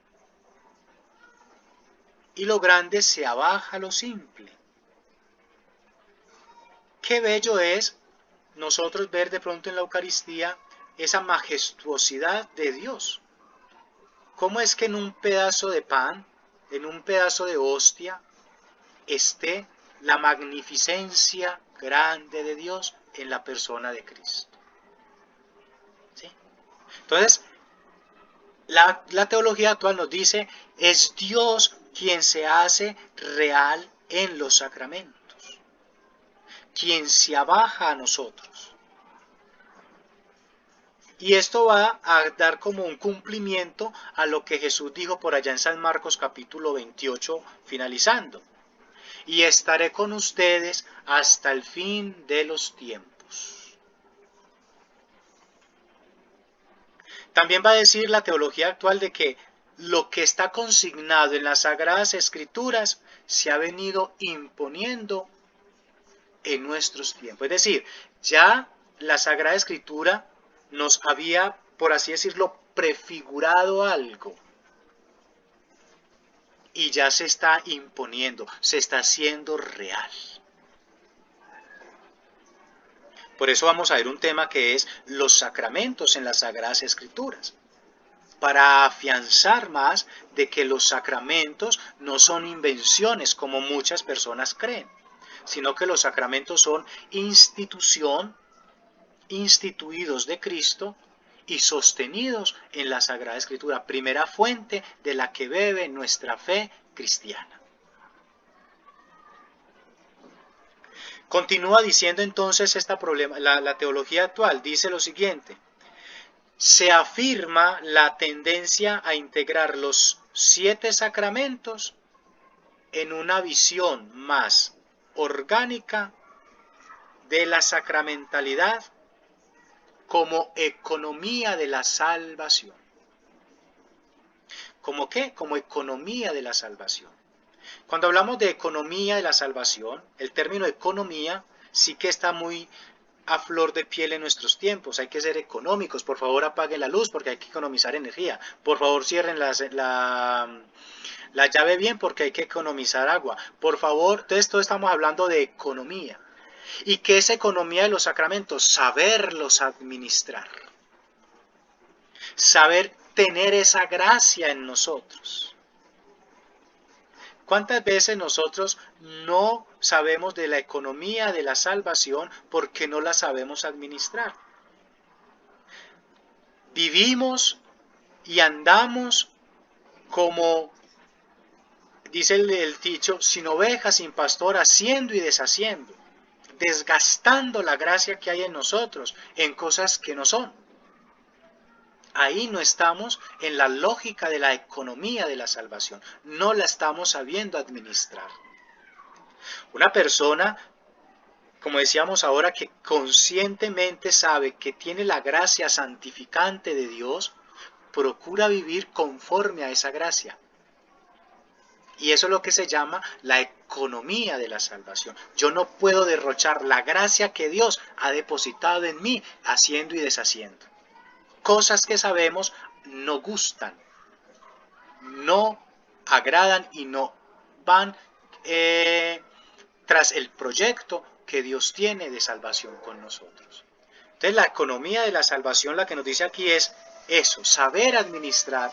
Y lo grande se abaja a lo simple. Qué bello es nosotros ver de pronto en la Eucaristía esa majestuosidad de Dios. ¿Cómo es que en un pedazo de pan, en un pedazo de hostia, esté la magnificencia grande de Dios en la persona de Cristo? ¿Sí? Entonces, la teología actual nos dice, es Dios quien se hace real en los sacramentos, quien se abaja a nosotros. Y esto va a dar como un cumplimiento a lo que Jesús dijo por allá en San Marcos capítulo 28, finalizando. Y estaré con ustedes hasta el fin de los tiempos. También va a decir la teología actual de que lo que está consignado en las Sagradas Escrituras se ha venido imponiendo en nuestros tiempos. Es decir, ya la Sagrada Escritura nos había, por así decirlo, prefigurado algo. Y ya se está imponiendo, se está haciendo real. Por eso vamos a ver un tema que es los sacramentos en las Sagradas Escrituras. Para afianzar más de que los sacramentos no son invenciones como muchas personas creen, sino que los sacramentos son instituidos de Cristo y sostenidos en la Sagrada Escritura, primera fuente de la que bebe nuestra fe cristiana. Continúa diciendo entonces la teología actual, dice lo siguiente: se afirma la tendencia a integrar los 7 sacramentos en una visión más orgánica de la sacramentalidad como economía de la salvación. ¿Cómo qué? Como economía de la salvación. Cuando hablamos de economía de la salvación, el término economía sí que está muy a flor de piel en nuestros tiempos. Hay que ser económicos. Por favor, apaguen la luz porque hay que economizar energía. Por favor, cierren la llave bien porque hay que economizar agua. Por favor, entonces todo estamos hablando de economía. ¿Y qué es economía de los sacramentos? Saberlos administrar. Saber tener esa gracia en nosotros. ¿Cuántas veces nosotros no sabemos de la economía de la salvación porque no la sabemos administrar? Vivimos y andamos como dice el dicho, sin ovejas, sin pastor, haciendo y deshaciendo, desgastando la gracia que hay en nosotros en cosas que no son. Ahí no estamos en la lógica de la economía de la salvación, no la estamos sabiendo administrar. Una persona, como decíamos ahora, que conscientemente sabe que tiene la gracia santificante de Dios, procura vivir conforme a esa gracia. Y eso es lo que se llama la economía de la salvación. Yo no puedo derrochar la gracia que Dios ha depositado en mí haciendo y deshaciendo. Cosas que sabemos no gustan, no agradan y no van tras el proyecto que Dios tiene de salvación con nosotros. Entonces la economía de la salvación, la que nos dice aquí es eso, saber administrar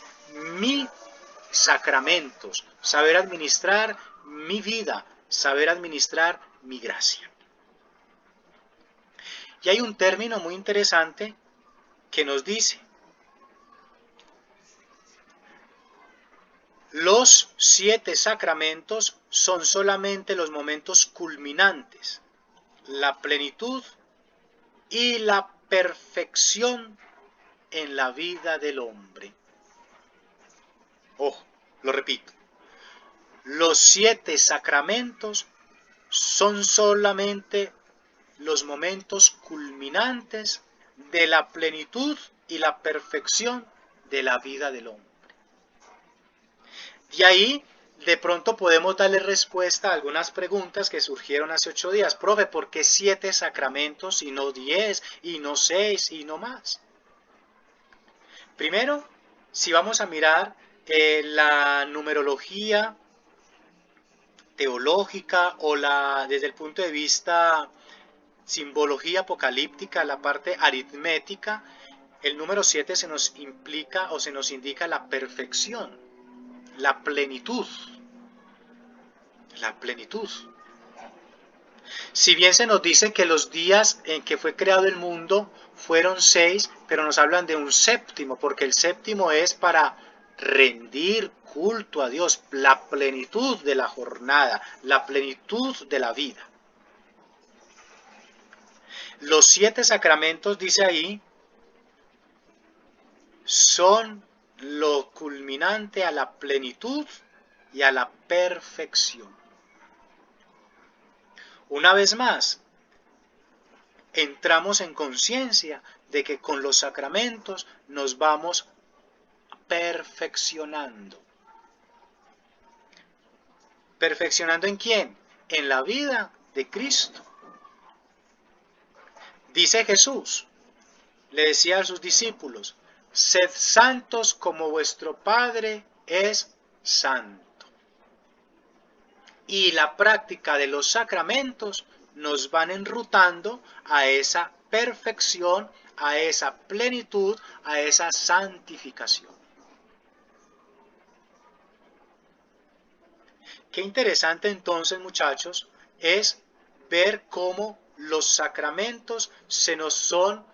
mis sacramentos, saber administrar mi vida, saber administrar mi gracia. Y hay un término muy interesante que nos dice: los 7 sacramentos son solamente los momentos culminantes, la plenitud y la perfección en la vida del hombre. Ojo, lo repito. Los 7 sacramentos son solamente los momentos culminantes de la plenitud y la perfección de la vida del hombre. Y ahí de pronto podemos darle respuesta a algunas preguntas que surgieron hace 8 días. Profe, ¿por qué 7 sacramentos y no 10 y no 6 y no más? Primero, si vamos a mirar la numerología teológica o desde el punto de vista simbología apocalíptica, la parte aritmética, el número 7 se nos implica o se nos indica la perfección, la plenitud. La plenitud. Si bien se nos dice que los días en que fue creado el mundo fueron 6, pero nos hablan de un séptimo, porque el séptimo es para rendir culto a Dios, la plenitud de la jornada, la plenitud de la vida. Los 7 sacramentos, dice ahí, son lo culminante a la plenitud y a la perfección. Una vez más, entramos en conciencia de que con los sacramentos nos vamos perfeccionando. ¿Perfeccionando en quién? En la vida de Cristo. Dice Jesús, le decía a sus discípulos: sed santos como vuestro Padre es santo. Y la práctica de los sacramentos nos van enrutando a esa perfección, a esa plenitud, a esa santificación. Qué interesante entonces, muchachos, es ver cómo los sacramentos se nos son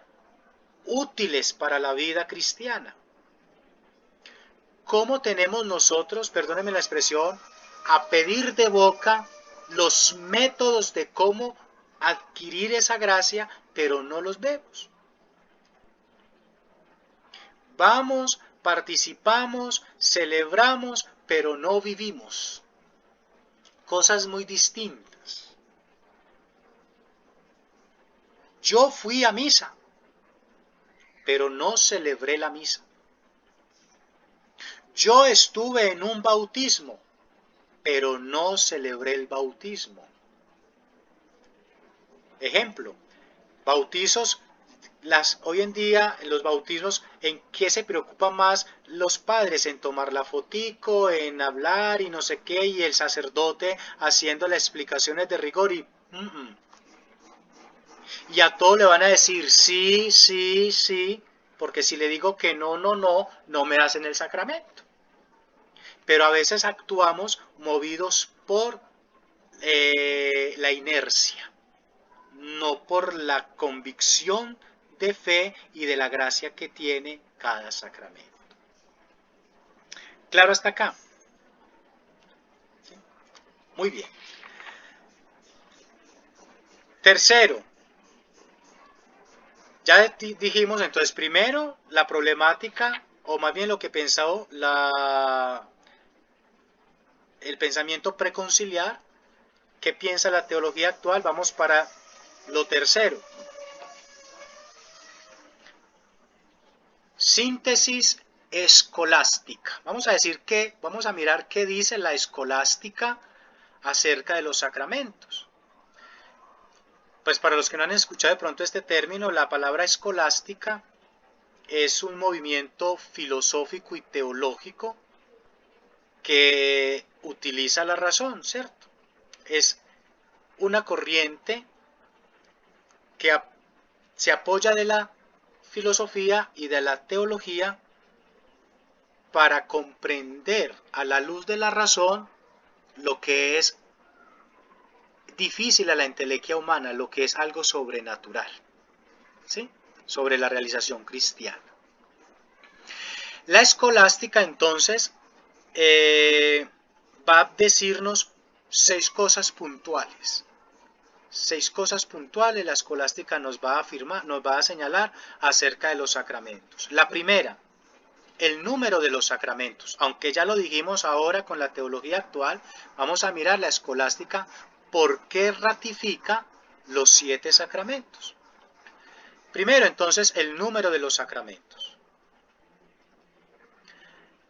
útiles para la vida cristiana. ¿Cómo tenemos nosotros, perdónenme la expresión, a pedir de boca los métodos de cómo adquirir esa gracia, pero no los vemos? Vamos, participamos, celebramos, pero no vivimos. Cosas muy distintas. Yo fui a misa, pero no celebré la misa. Yo estuve en un bautismo, pero no celebré el bautismo. Ejemplo, bautizos, hoy en día los bautismos, ¿en qué se preocupan más los padres? En tomar la fotico, en hablar y no sé qué, y el sacerdote haciendo las explicaciones de rigor y a todo le van a decir sí, sí, sí, porque si le digo que no, no me hacen el sacramento. Pero a veces actuamos movidos por la inercia, no por la convicción de fe y de la gracia que tiene cada sacramento. ¿Claro hasta acá? ¿Sí? Muy bien. Tercero, ya dijimos entonces, primero, la problemática, o más bien lo que pensaba el pensamiento preconciliar. ¿Qué piensa la teología actual? Vamos para lo tercero. Síntesis escolástica. Vamos a mirar qué dice la escolástica acerca de los sacramentos. Pues para los que no han escuchado de pronto este término, la palabra escolástica es un movimiento filosófico y teológico que utiliza la razón, ¿cierto? Es una corriente que se apoya de la filosofía y de la teología para comprender a la luz de la razón lo que es difícil a la intelequia humana, lo que es algo sobrenatural, ¿sí? Sobre la realización cristiana. La escolástica entonces va a decirnos 6 cosas puntuales. 6 cosas puntuales la escolástica nos va a afirmar, nos va a señalar acerca de los sacramentos. La primera, el número de los sacramentos. Aunque ya lo dijimos ahora con la teología actual, vamos a mirar la escolástica por qué ratifica los 7 sacramentos. Primero, entonces, el número de los sacramentos.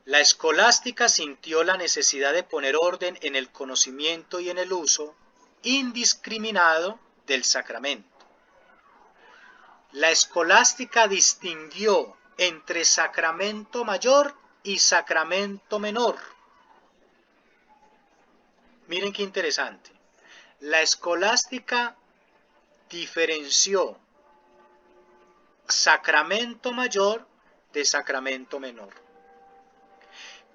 La escolástica sintió la necesidad de poner orden en el conocimiento y en el uso indiscriminado del sacramento. La escolástica distinguió entre sacramento mayor y sacramento menor. Miren qué interesante. La escolástica diferenció sacramento mayor de sacramento menor.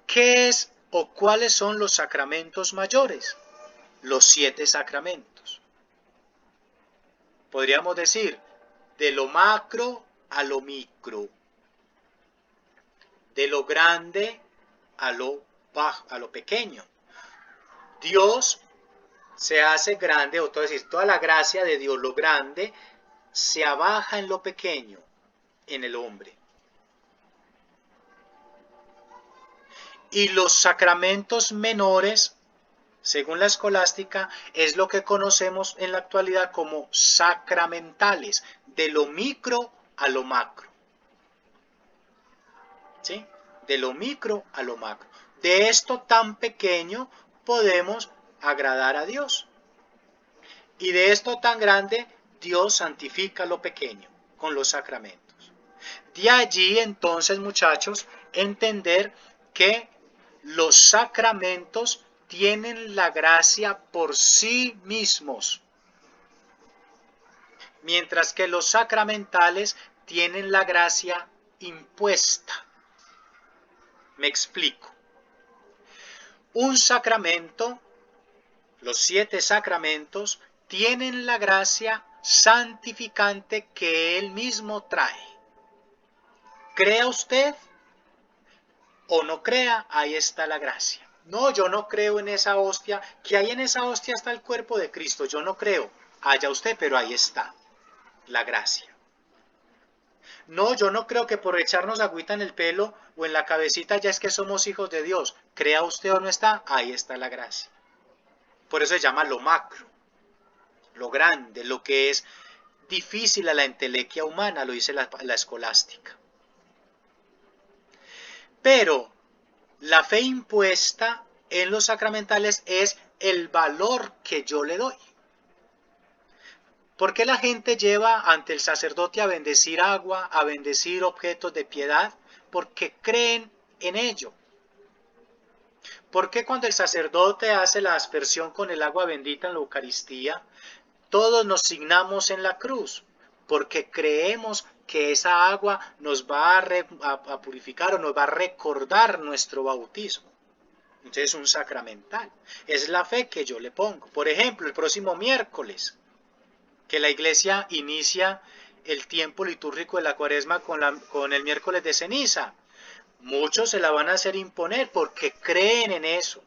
¿Qué es o cuáles son los sacramentos mayores? Los 7 sacramentos. Podríamos decir, de lo macro a lo micro, de lo grande a lo bajo, a lo pequeño. Dios se hace grande, o todo decir, toda la gracia de Dios, lo grande, se abaja en lo pequeño, en el hombre. Y los sacramentos menores, según la escolástica, es lo que conocemos en la actualidad como sacramentales, de lo micro a lo macro. ¿Sí? De lo micro a lo macro. De esto tan pequeño podemos agradar a Dios. Y de esto tan grande, Dios santifica lo pequeño con los sacramentos. De allí entonces, muchachos, entender que los sacramentos tienen la gracia por sí mismos, mientras que los sacramentales tienen la gracia impuesta. Me explico. Un sacramento, los 7 sacramentos, tienen la gracia santificante que Él mismo trae. ¿Crea usted o no crea? Ahí está la gracia. No, yo no creo en esa hostia, que ahí en esa hostia está el cuerpo de Cristo. Yo no creo. Haya usted, pero ahí está la gracia. No, yo no creo que por echarnos agüita en el pelo o en la cabecita ya es que somos hijos de Dios. Crea usted o no está, ahí está la gracia. Por eso se llama lo macro, lo grande, lo que es difícil a la intelequia humana, lo dice la escolástica. Pero la fe impuesta en los sacramentales es el valor que yo le doy. ¿Por qué la gente lleva ante el sacerdote a bendecir agua, a bendecir objetos de piedad? Porque creen en ello. ¿Por qué cuando el sacerdote hace la aspersión con el agua bendita en la Eucaristía, todos nos signamos en la cruz? Porque creemos que esa agua nos va a purificar o nos va a recordar nuestro bautismo. Entonces es un sacramental. Es la fe que yo le pongo. Por ejemplo, el próximo miércoles, que la iglesia inicia el tiempo litúrgico de la Cuaresma con el miércoles de ceniza. Muchos se la van a hacer imponer porque creen en eso.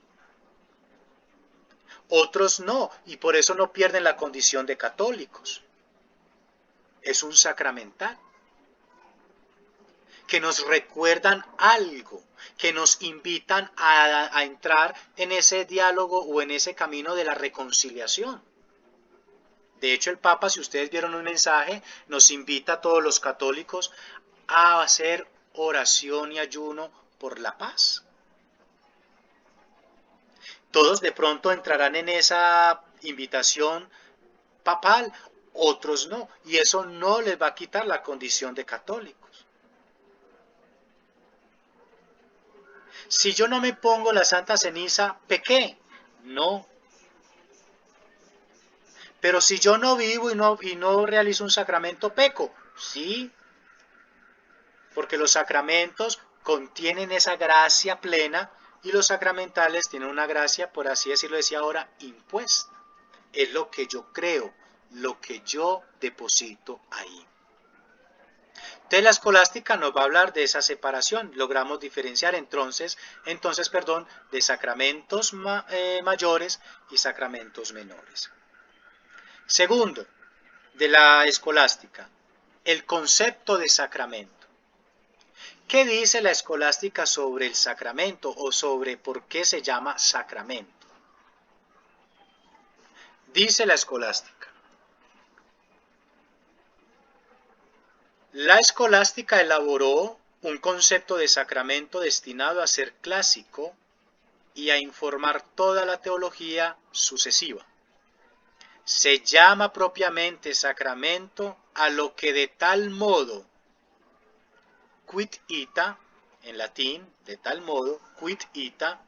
Otros no, y por eso no pierden la condición de católicos. Es un sacramental. Que nos recuerdan algo, que nos invitan a entrar en ese diálogo o en ese camino de la reconciliación. De hecho, el Papa, si ustedes vieron un mensaje, nos invita a todos los católicos a hacer oración y ayuno por la paz. Todos de pronto entrarán en esa invitación papal, otros no, y eso no les va a quitar la condición de católicos. Si yo no me pongo la santa ceniza, ¿pequé? No. Pero si yo no vivo y no realizo un sacramento, ¿peco? Sí. Porque los sacramentos contienen esa gracia plena y los sacramentales tienen una gracia, por así decirlo, decía ahora, impuesta. Es lo que yo creo, lo que yo deposito ahí. Entonces la escolástica nos va a hablar de esa separación. Logramos diferenciar entonces de sacramentos mayores y sacramentos menores. Segundo, de la escolástica, el concepto de sacramento. ¿Qué dice la escolástica sobre el sacramento o sobre por qué se llama sacramento? Dice la escolástica. La escolástica elaboró un concepto de sacramento destinado a ser clásico y a informar toda la teología sucesiva. Se llama propiamente sacramento a lo que de tal modo, quid ita, en latín, de tal modo, quid ita,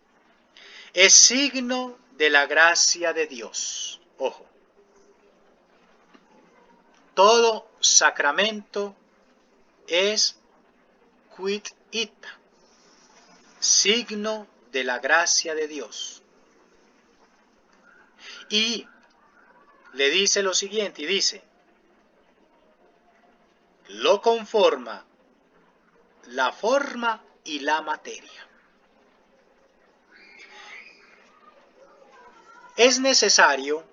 es signo de la gracia de Dios. Ojo, todo sacramento es quid ita, signo de la gracia de Dios. Y le dice lo siguiente, y dice, lo conforma la forma y la materia. Es necesario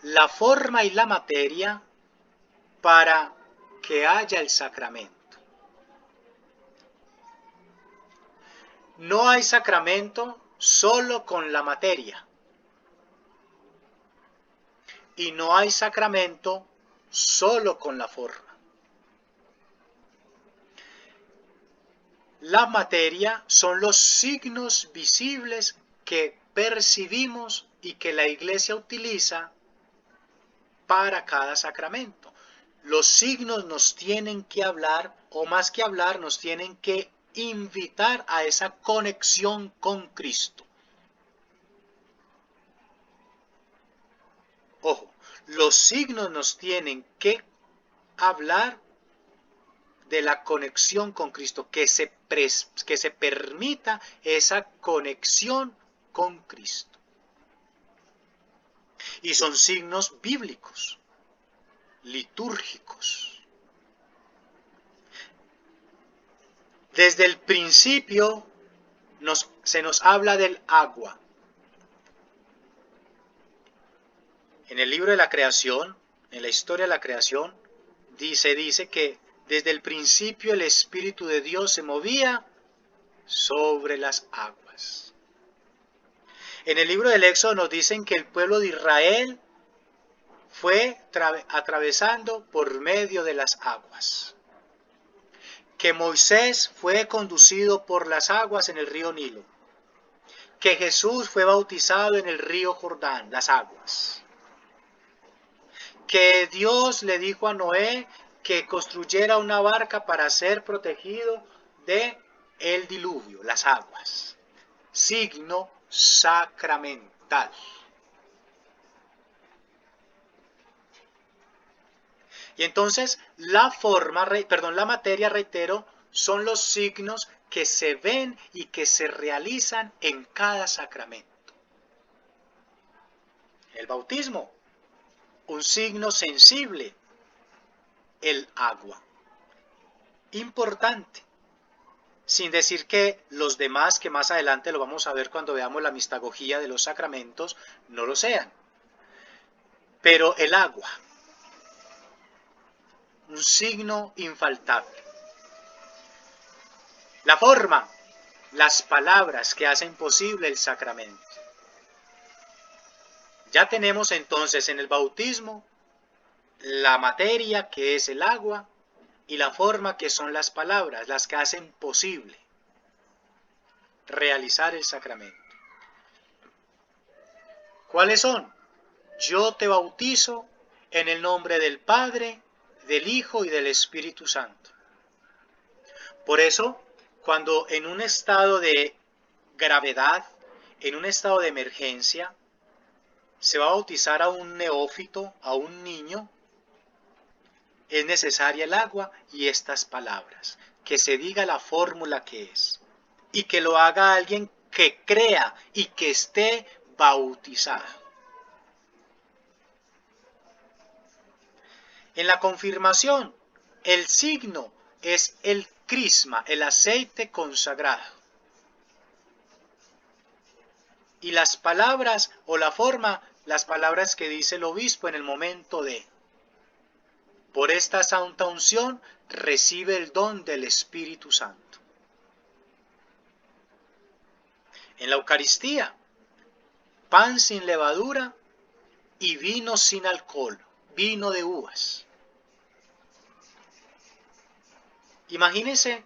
la forma y la materia para que haya el sacramento. No hay sacramento solo con la materia. Y no hay sacramento solo con la forma. La materia son los signos visibles que percibimos y que la Iglesia utiliza para cada sacramento. Los signos nos tienen que hablar, o más que hablar, nos tienen que invitar a esa conexión con Cristo. Ojo, los signos nos tienen que hablar de la conexión con Cristo, que se permita esa conexión con Cristo. Y son signos bíblicos, litúrgicos. Desde el principio se nos habla del agua. En el libro de la creación, en la historia de la creación, dice que desde el principio el Espíritu de Dios se movía sobre las aguas. En el libro del Éxodo nos dicen que el pueblo de Israel fue atravesando por medio de las aguas. Que Moisés fue conducido por las aguas en el río Nilo. Que Jesús fue bautizado en el río Jordán, las aguas. Que Dios le dijo a Noé que construyera una barca para ser protegido de el diluvio, las aguas. Signo sacramental. Y entonces la materia, reitero, son los signos que se ven y que se realizan en cada sacramento. El bautismo, un signo sensible, el agua. Importante. Sin decir que los demás, que más adelante lo vamos a ver cuando veamos la mistagogía de los sacramentos, no lo sean. Pero el agua, un signo infaltable. La forma, las palabras que hacen posible el sacramento. Ya tenemos entonces en el bautismo la materia, que es el agua, y la forma, que son las palabras, las que hacen posible realizar el sacramento. ¿Cuáles son? Yo te bautizo en el nombre del Padre, del Hijo y del Espíritu Santo. Por eso, cuando en un estado de gravedad, en un estado de emergencia, se va a bautizar a un neófito, a un niño, es necesaria el agua y estas palabras, que se diga la fórmula que es, y que lo haga alguien que crea y que esté bautizado. En la confirmación, el signo es el crisma, el aceite consagrado. Y las palabras o la forma, las palabras que dice el obispo en el momento de: por esta santa unción recibe el don del Espíritu Santo. En la Eucaristía, pan sin levadura y vino sin alcohol, vino de uvas. Imagínense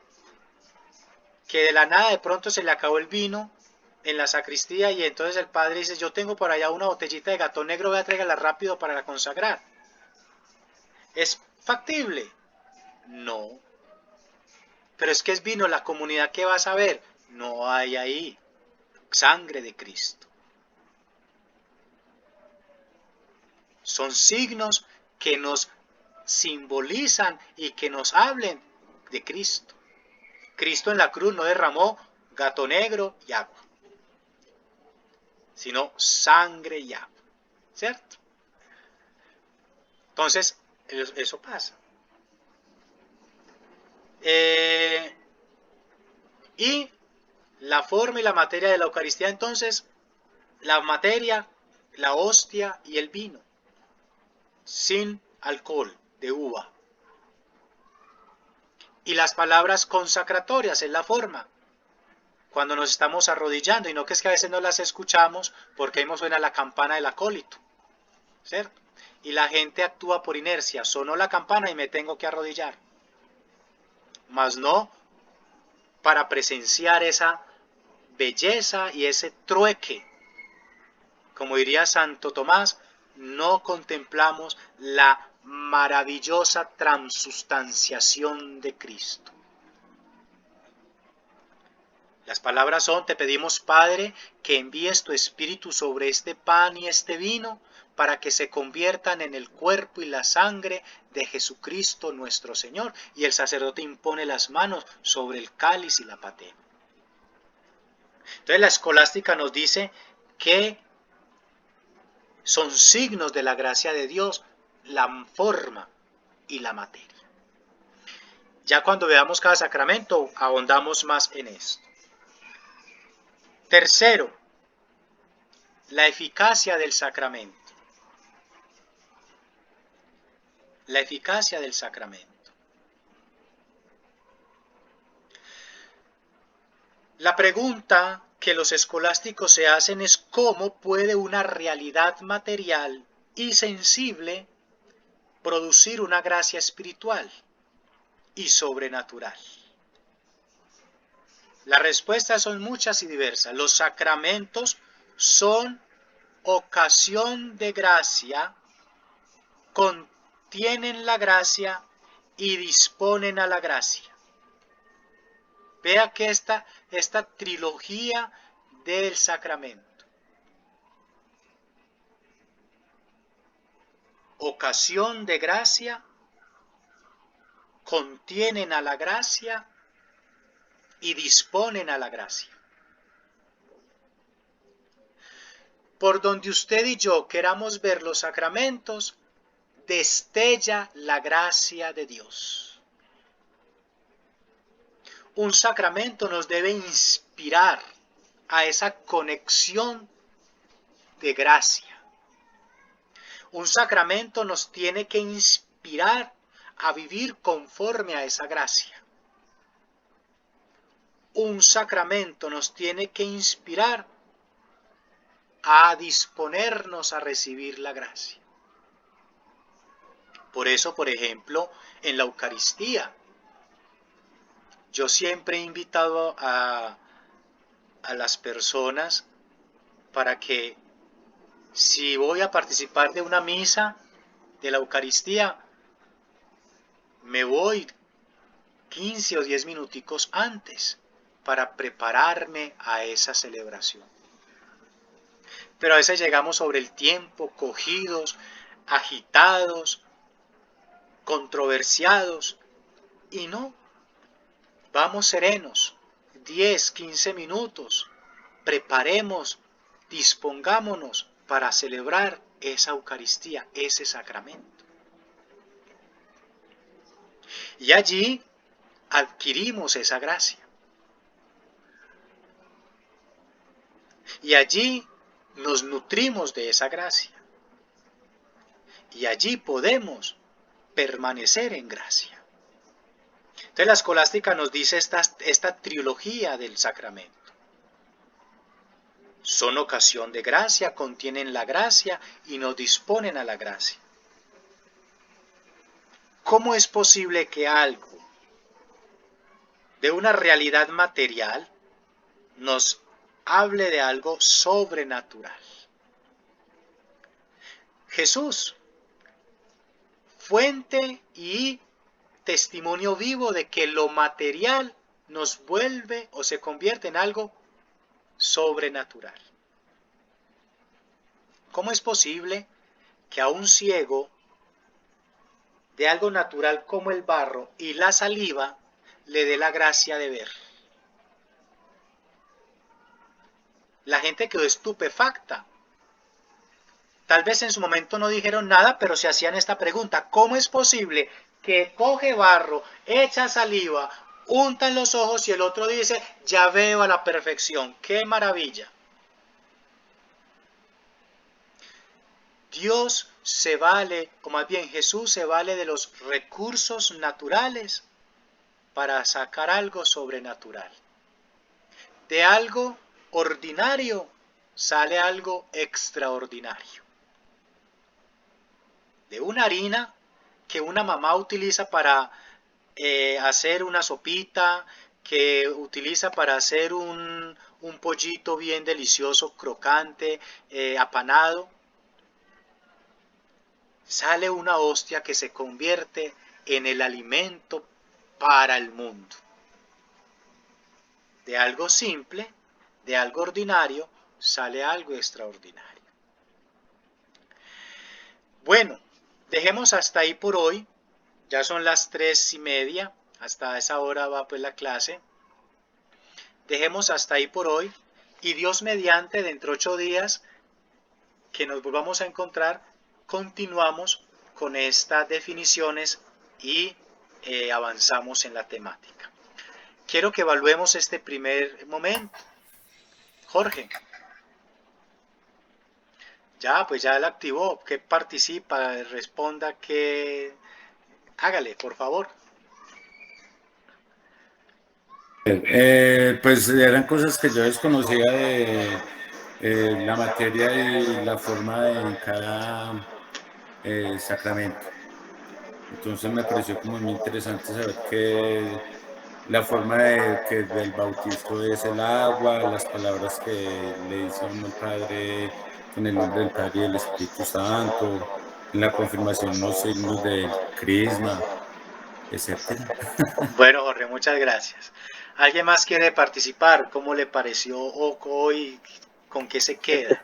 que de la nada de pronto se le acabó el vino en la sacristía y entonces el padre dice: yo tengo por allá una botellita de Gato Negro, voy a traerla rápido para la consagrar. ¿Es factible? No. Pero es que es vino, la comunidad, ¿qué va a saber? No hay ahí sangre de Cristo. Son signos que nos simbolizan y que nos hablen de Cristo. Cristo en la cruz no derramó gato negro y agua, sino sangre y agua, ¿cierto? Entonces, eso pasa. Y la forma y la materia de la Eucaristía, entonces, la materia, la hostia y el vino, sin alcohol, de uva. Y las palabras consacratorias es la forma, cuando nos estamos arrodillando, y no que es que a veces no las escuchamos porque ahí nos suena la campana del acólito, ¿cierto? Y la gente actúa por inercia, sonó la campana y me tengo que arrodillar. Mas no para presenciar esa belleza y ese trueque. Como diría Santo Tomás, no contemplamos la maravillosa transustanciación de Cristo. Las palabras son: te pedimos, Padre, que envíes tu Espíritu sobre este pan y este vino, para que se conviertan en el cuerpo y la sangre de Jesucristo nuestro Señor. Y el sacerdote impone las manos sobre el cáliz y la patena. Entonces la escolástica nos dice que son signos de la gracia de Dios, la forma y la materia. Ya cuando veamos cada sacramento, ahondamos más en esto. Tercero, la eficacia del sacramento. La eficacia del sacramento. La pregunta que los escolásticos se hacen es: ¿cómo puede una realidad material y sensible producir una gracia espiritual y sobrenatural? Las respuestas son muchas y diversas. Los sacramentos son ocasión de gracia, contienen la gracia y disponen a la gracia. Vea que esta trilogía del sacramento: ocasión de gracia, contienen a la gracia y disponen a la gracia. Por donde usted y yo queramos ver los sacramentos, destella la gracia de Dios. Un sacramento nos debe inspirar a esa conexión de gracia. Un sacramento nos tiene que inspirar a vivir conforme a esa gracia. Un sacramento nos tiene que inspirar a disponernos a recibir la gracia. Por eso, por ejemplo, en la Eucaristía, yo siempre he invitado a las personas para que, si voy a participar de una misa de la Eucaristía, me voy 15 o 10 minuticos antes, para prepararme a esa celebración. Pero a veces llegamos sobre el tiempo, cogidos, agitados, controversiados, y no, vamos serenos, 10, 15 minutos, preparemos, dispongámonos para celebrar esa Eucaristía, ese sacramento. Y allí adquirimos esa gracia. Y allí nos nutrimos de esa gracia. Y allí podemos permanecer en gracia. Entonces la escolástica nos dice esta trilogía del sacramento. Son ocasión de gracia, contienen la gracia y nos disponen a la gracia. ¿Cómo es posible que algo de una realidad material nos hable de algo sobrenatural? Jesús, fuente y testimonio vivo de que lo material nos vuelve o se convierte en algo sobrenatural. ¿Cómo es posible que a un ciego de algo natural como el barro y la saliva le dé la gracia de ver? La gente quedó estupefacta. Tal vez en su momento no dijeron nada, pero se hacían esta pregunta: ¿cómo es posible que coge barro, echa saliva, unta en los ojos y el otro dice, ya veo a la perfección? ¡Qué maravilla! Dios se vale, o más bien Jesús se vale de los recursos naturales para sacar algo sobrenatural. De algo ordinario sale algo extraordinario. De una harina que una mamá utiliza para hacer una sopita, que utiliza para hacer un pollito bien delicioso, crocante, apanado, sale una hostia que se convierte en el alimento para el mundo. De algo simple, de algo ordinario, sale algo extraordinario. Bueno, dejemos hasta ahí por hoy. Ya son las 3:30. Hasta esa hora va pues la clase. Dejemos hasta ahí por hoy. Y Dios mediante, dentro de 8 días que nos volvamos a encontrar, continuamos con estas definiciones y avanzamos en la temática. Quiero que evaluemos este primer momento. Jorge. Ya, pues ya la activó. ¿Qué participa? Responda, que hágale, por favor. Pues eran cosas que yo desconocía de la materia y la forma de cada sacramento. Entonces me pareció como muy interesante saber que la forma del bautizo es el agua, las palabras que le dice a uno el Padre en el nombre del Padre y del Espíritu Santo, en la confirmación los signos del crisma, etcétera. Bueno, Jorge, muchas gracias. ¿Alguien más quiere participar? ¿Cómo le pareció hoy? ¿Con qué se queda?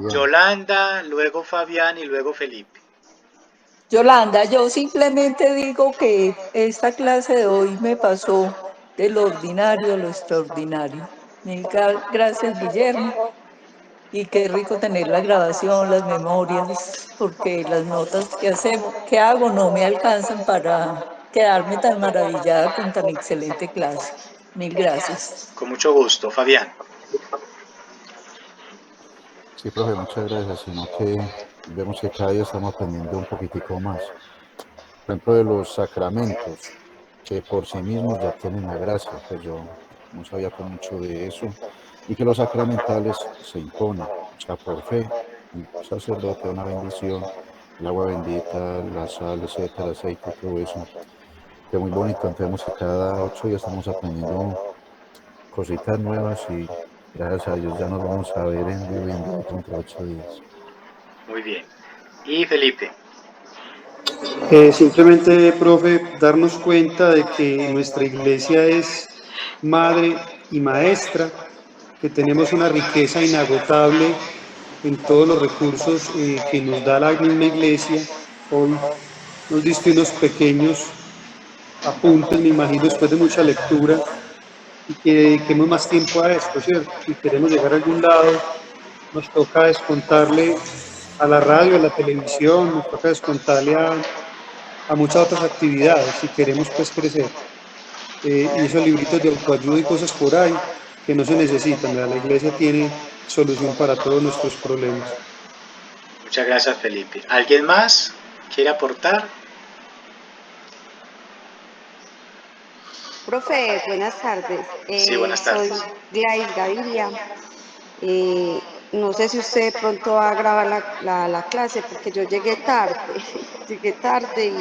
Yolanda, luego Fabián y luego Felipe. Yolanda, yo simplemente digo que esta clase de hoy me pasó de lo ordinario a lo extraordinario. Mil gracias, Guillermo. Y qué rico tener la grabación, las memorias, porque las notas que hago no me alcanzan para quedarme tan maravillada con tan excelente clase. Mil gracias. Con mucho gusto, Fabián. Sí, profe, muchas gracias, sino que vemos que cada día estamos aprendiendo un poquitico más. Por ejemplo, de los sacramentos, que por sí mismos ya tienen la gracia, pues yo no sabía pues mucho de eso, y que los sacramentales se imponen, o sea, por fe, el sacerdote, una bendición, el agua bendita, la sal, etcétera, el aceite, todo eso, que muy bonito. Entonces vemos que cada 8 días estamos aprendiendo cositas nuevas y gracias a Dios ya nos vamos a ver en vivo y en directo dentro de 8 días. Muy bien. ¿Y Felipe? Simplemente, profe, darnos cuenta de que nuestra iglesia es madre y maestra, que tenemos una riqueza inagotable en todos los recursos que nos da la misma iglesia. Hoy nos diste unos pequeños apuntes, me imagino, después de mucha lectura, y que dediquemos más tiempo a esto, ¿cierto? Si queremos llegar a algún lado, nos toca descontarle a la radio, a la televisión, nos toca descontarle a muchas otras actividades si queremos pues crecer. Y esos libritos de autoayuda y cosas por ahí que no se necesitan, ¿verdad? La iglesia tiene solución para todos nuestros problemas. Muchas gracias, Felipe. ¿Alguien más quiere aportar? Profe, buenas tardes. Sí, buenas tardes. Soy Gladys Gaviria. No sé si usted de pronto va a grabar la clase porque yo llegué tarde,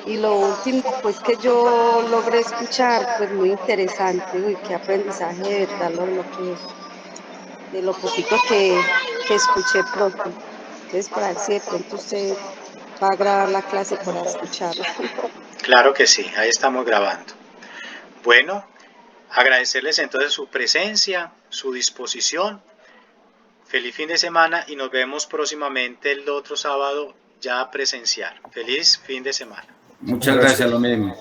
y lo último pues que yo logré escuchar, pues muy interesante. Uy, qué aprendizaje de verdad de lo poquito que escuché, profe. Entonces, para ver si de pronto usted va a grabar la clase para escucharla. Claro que sí, ahí estamos grabando. Bueno, agradecerles entonces su presencia, su disposición. Feliz fin de semana y nos vemos próximamente el otro sábado ya presencial. Feliz fin de semana. Muchas gracias, lo mismo.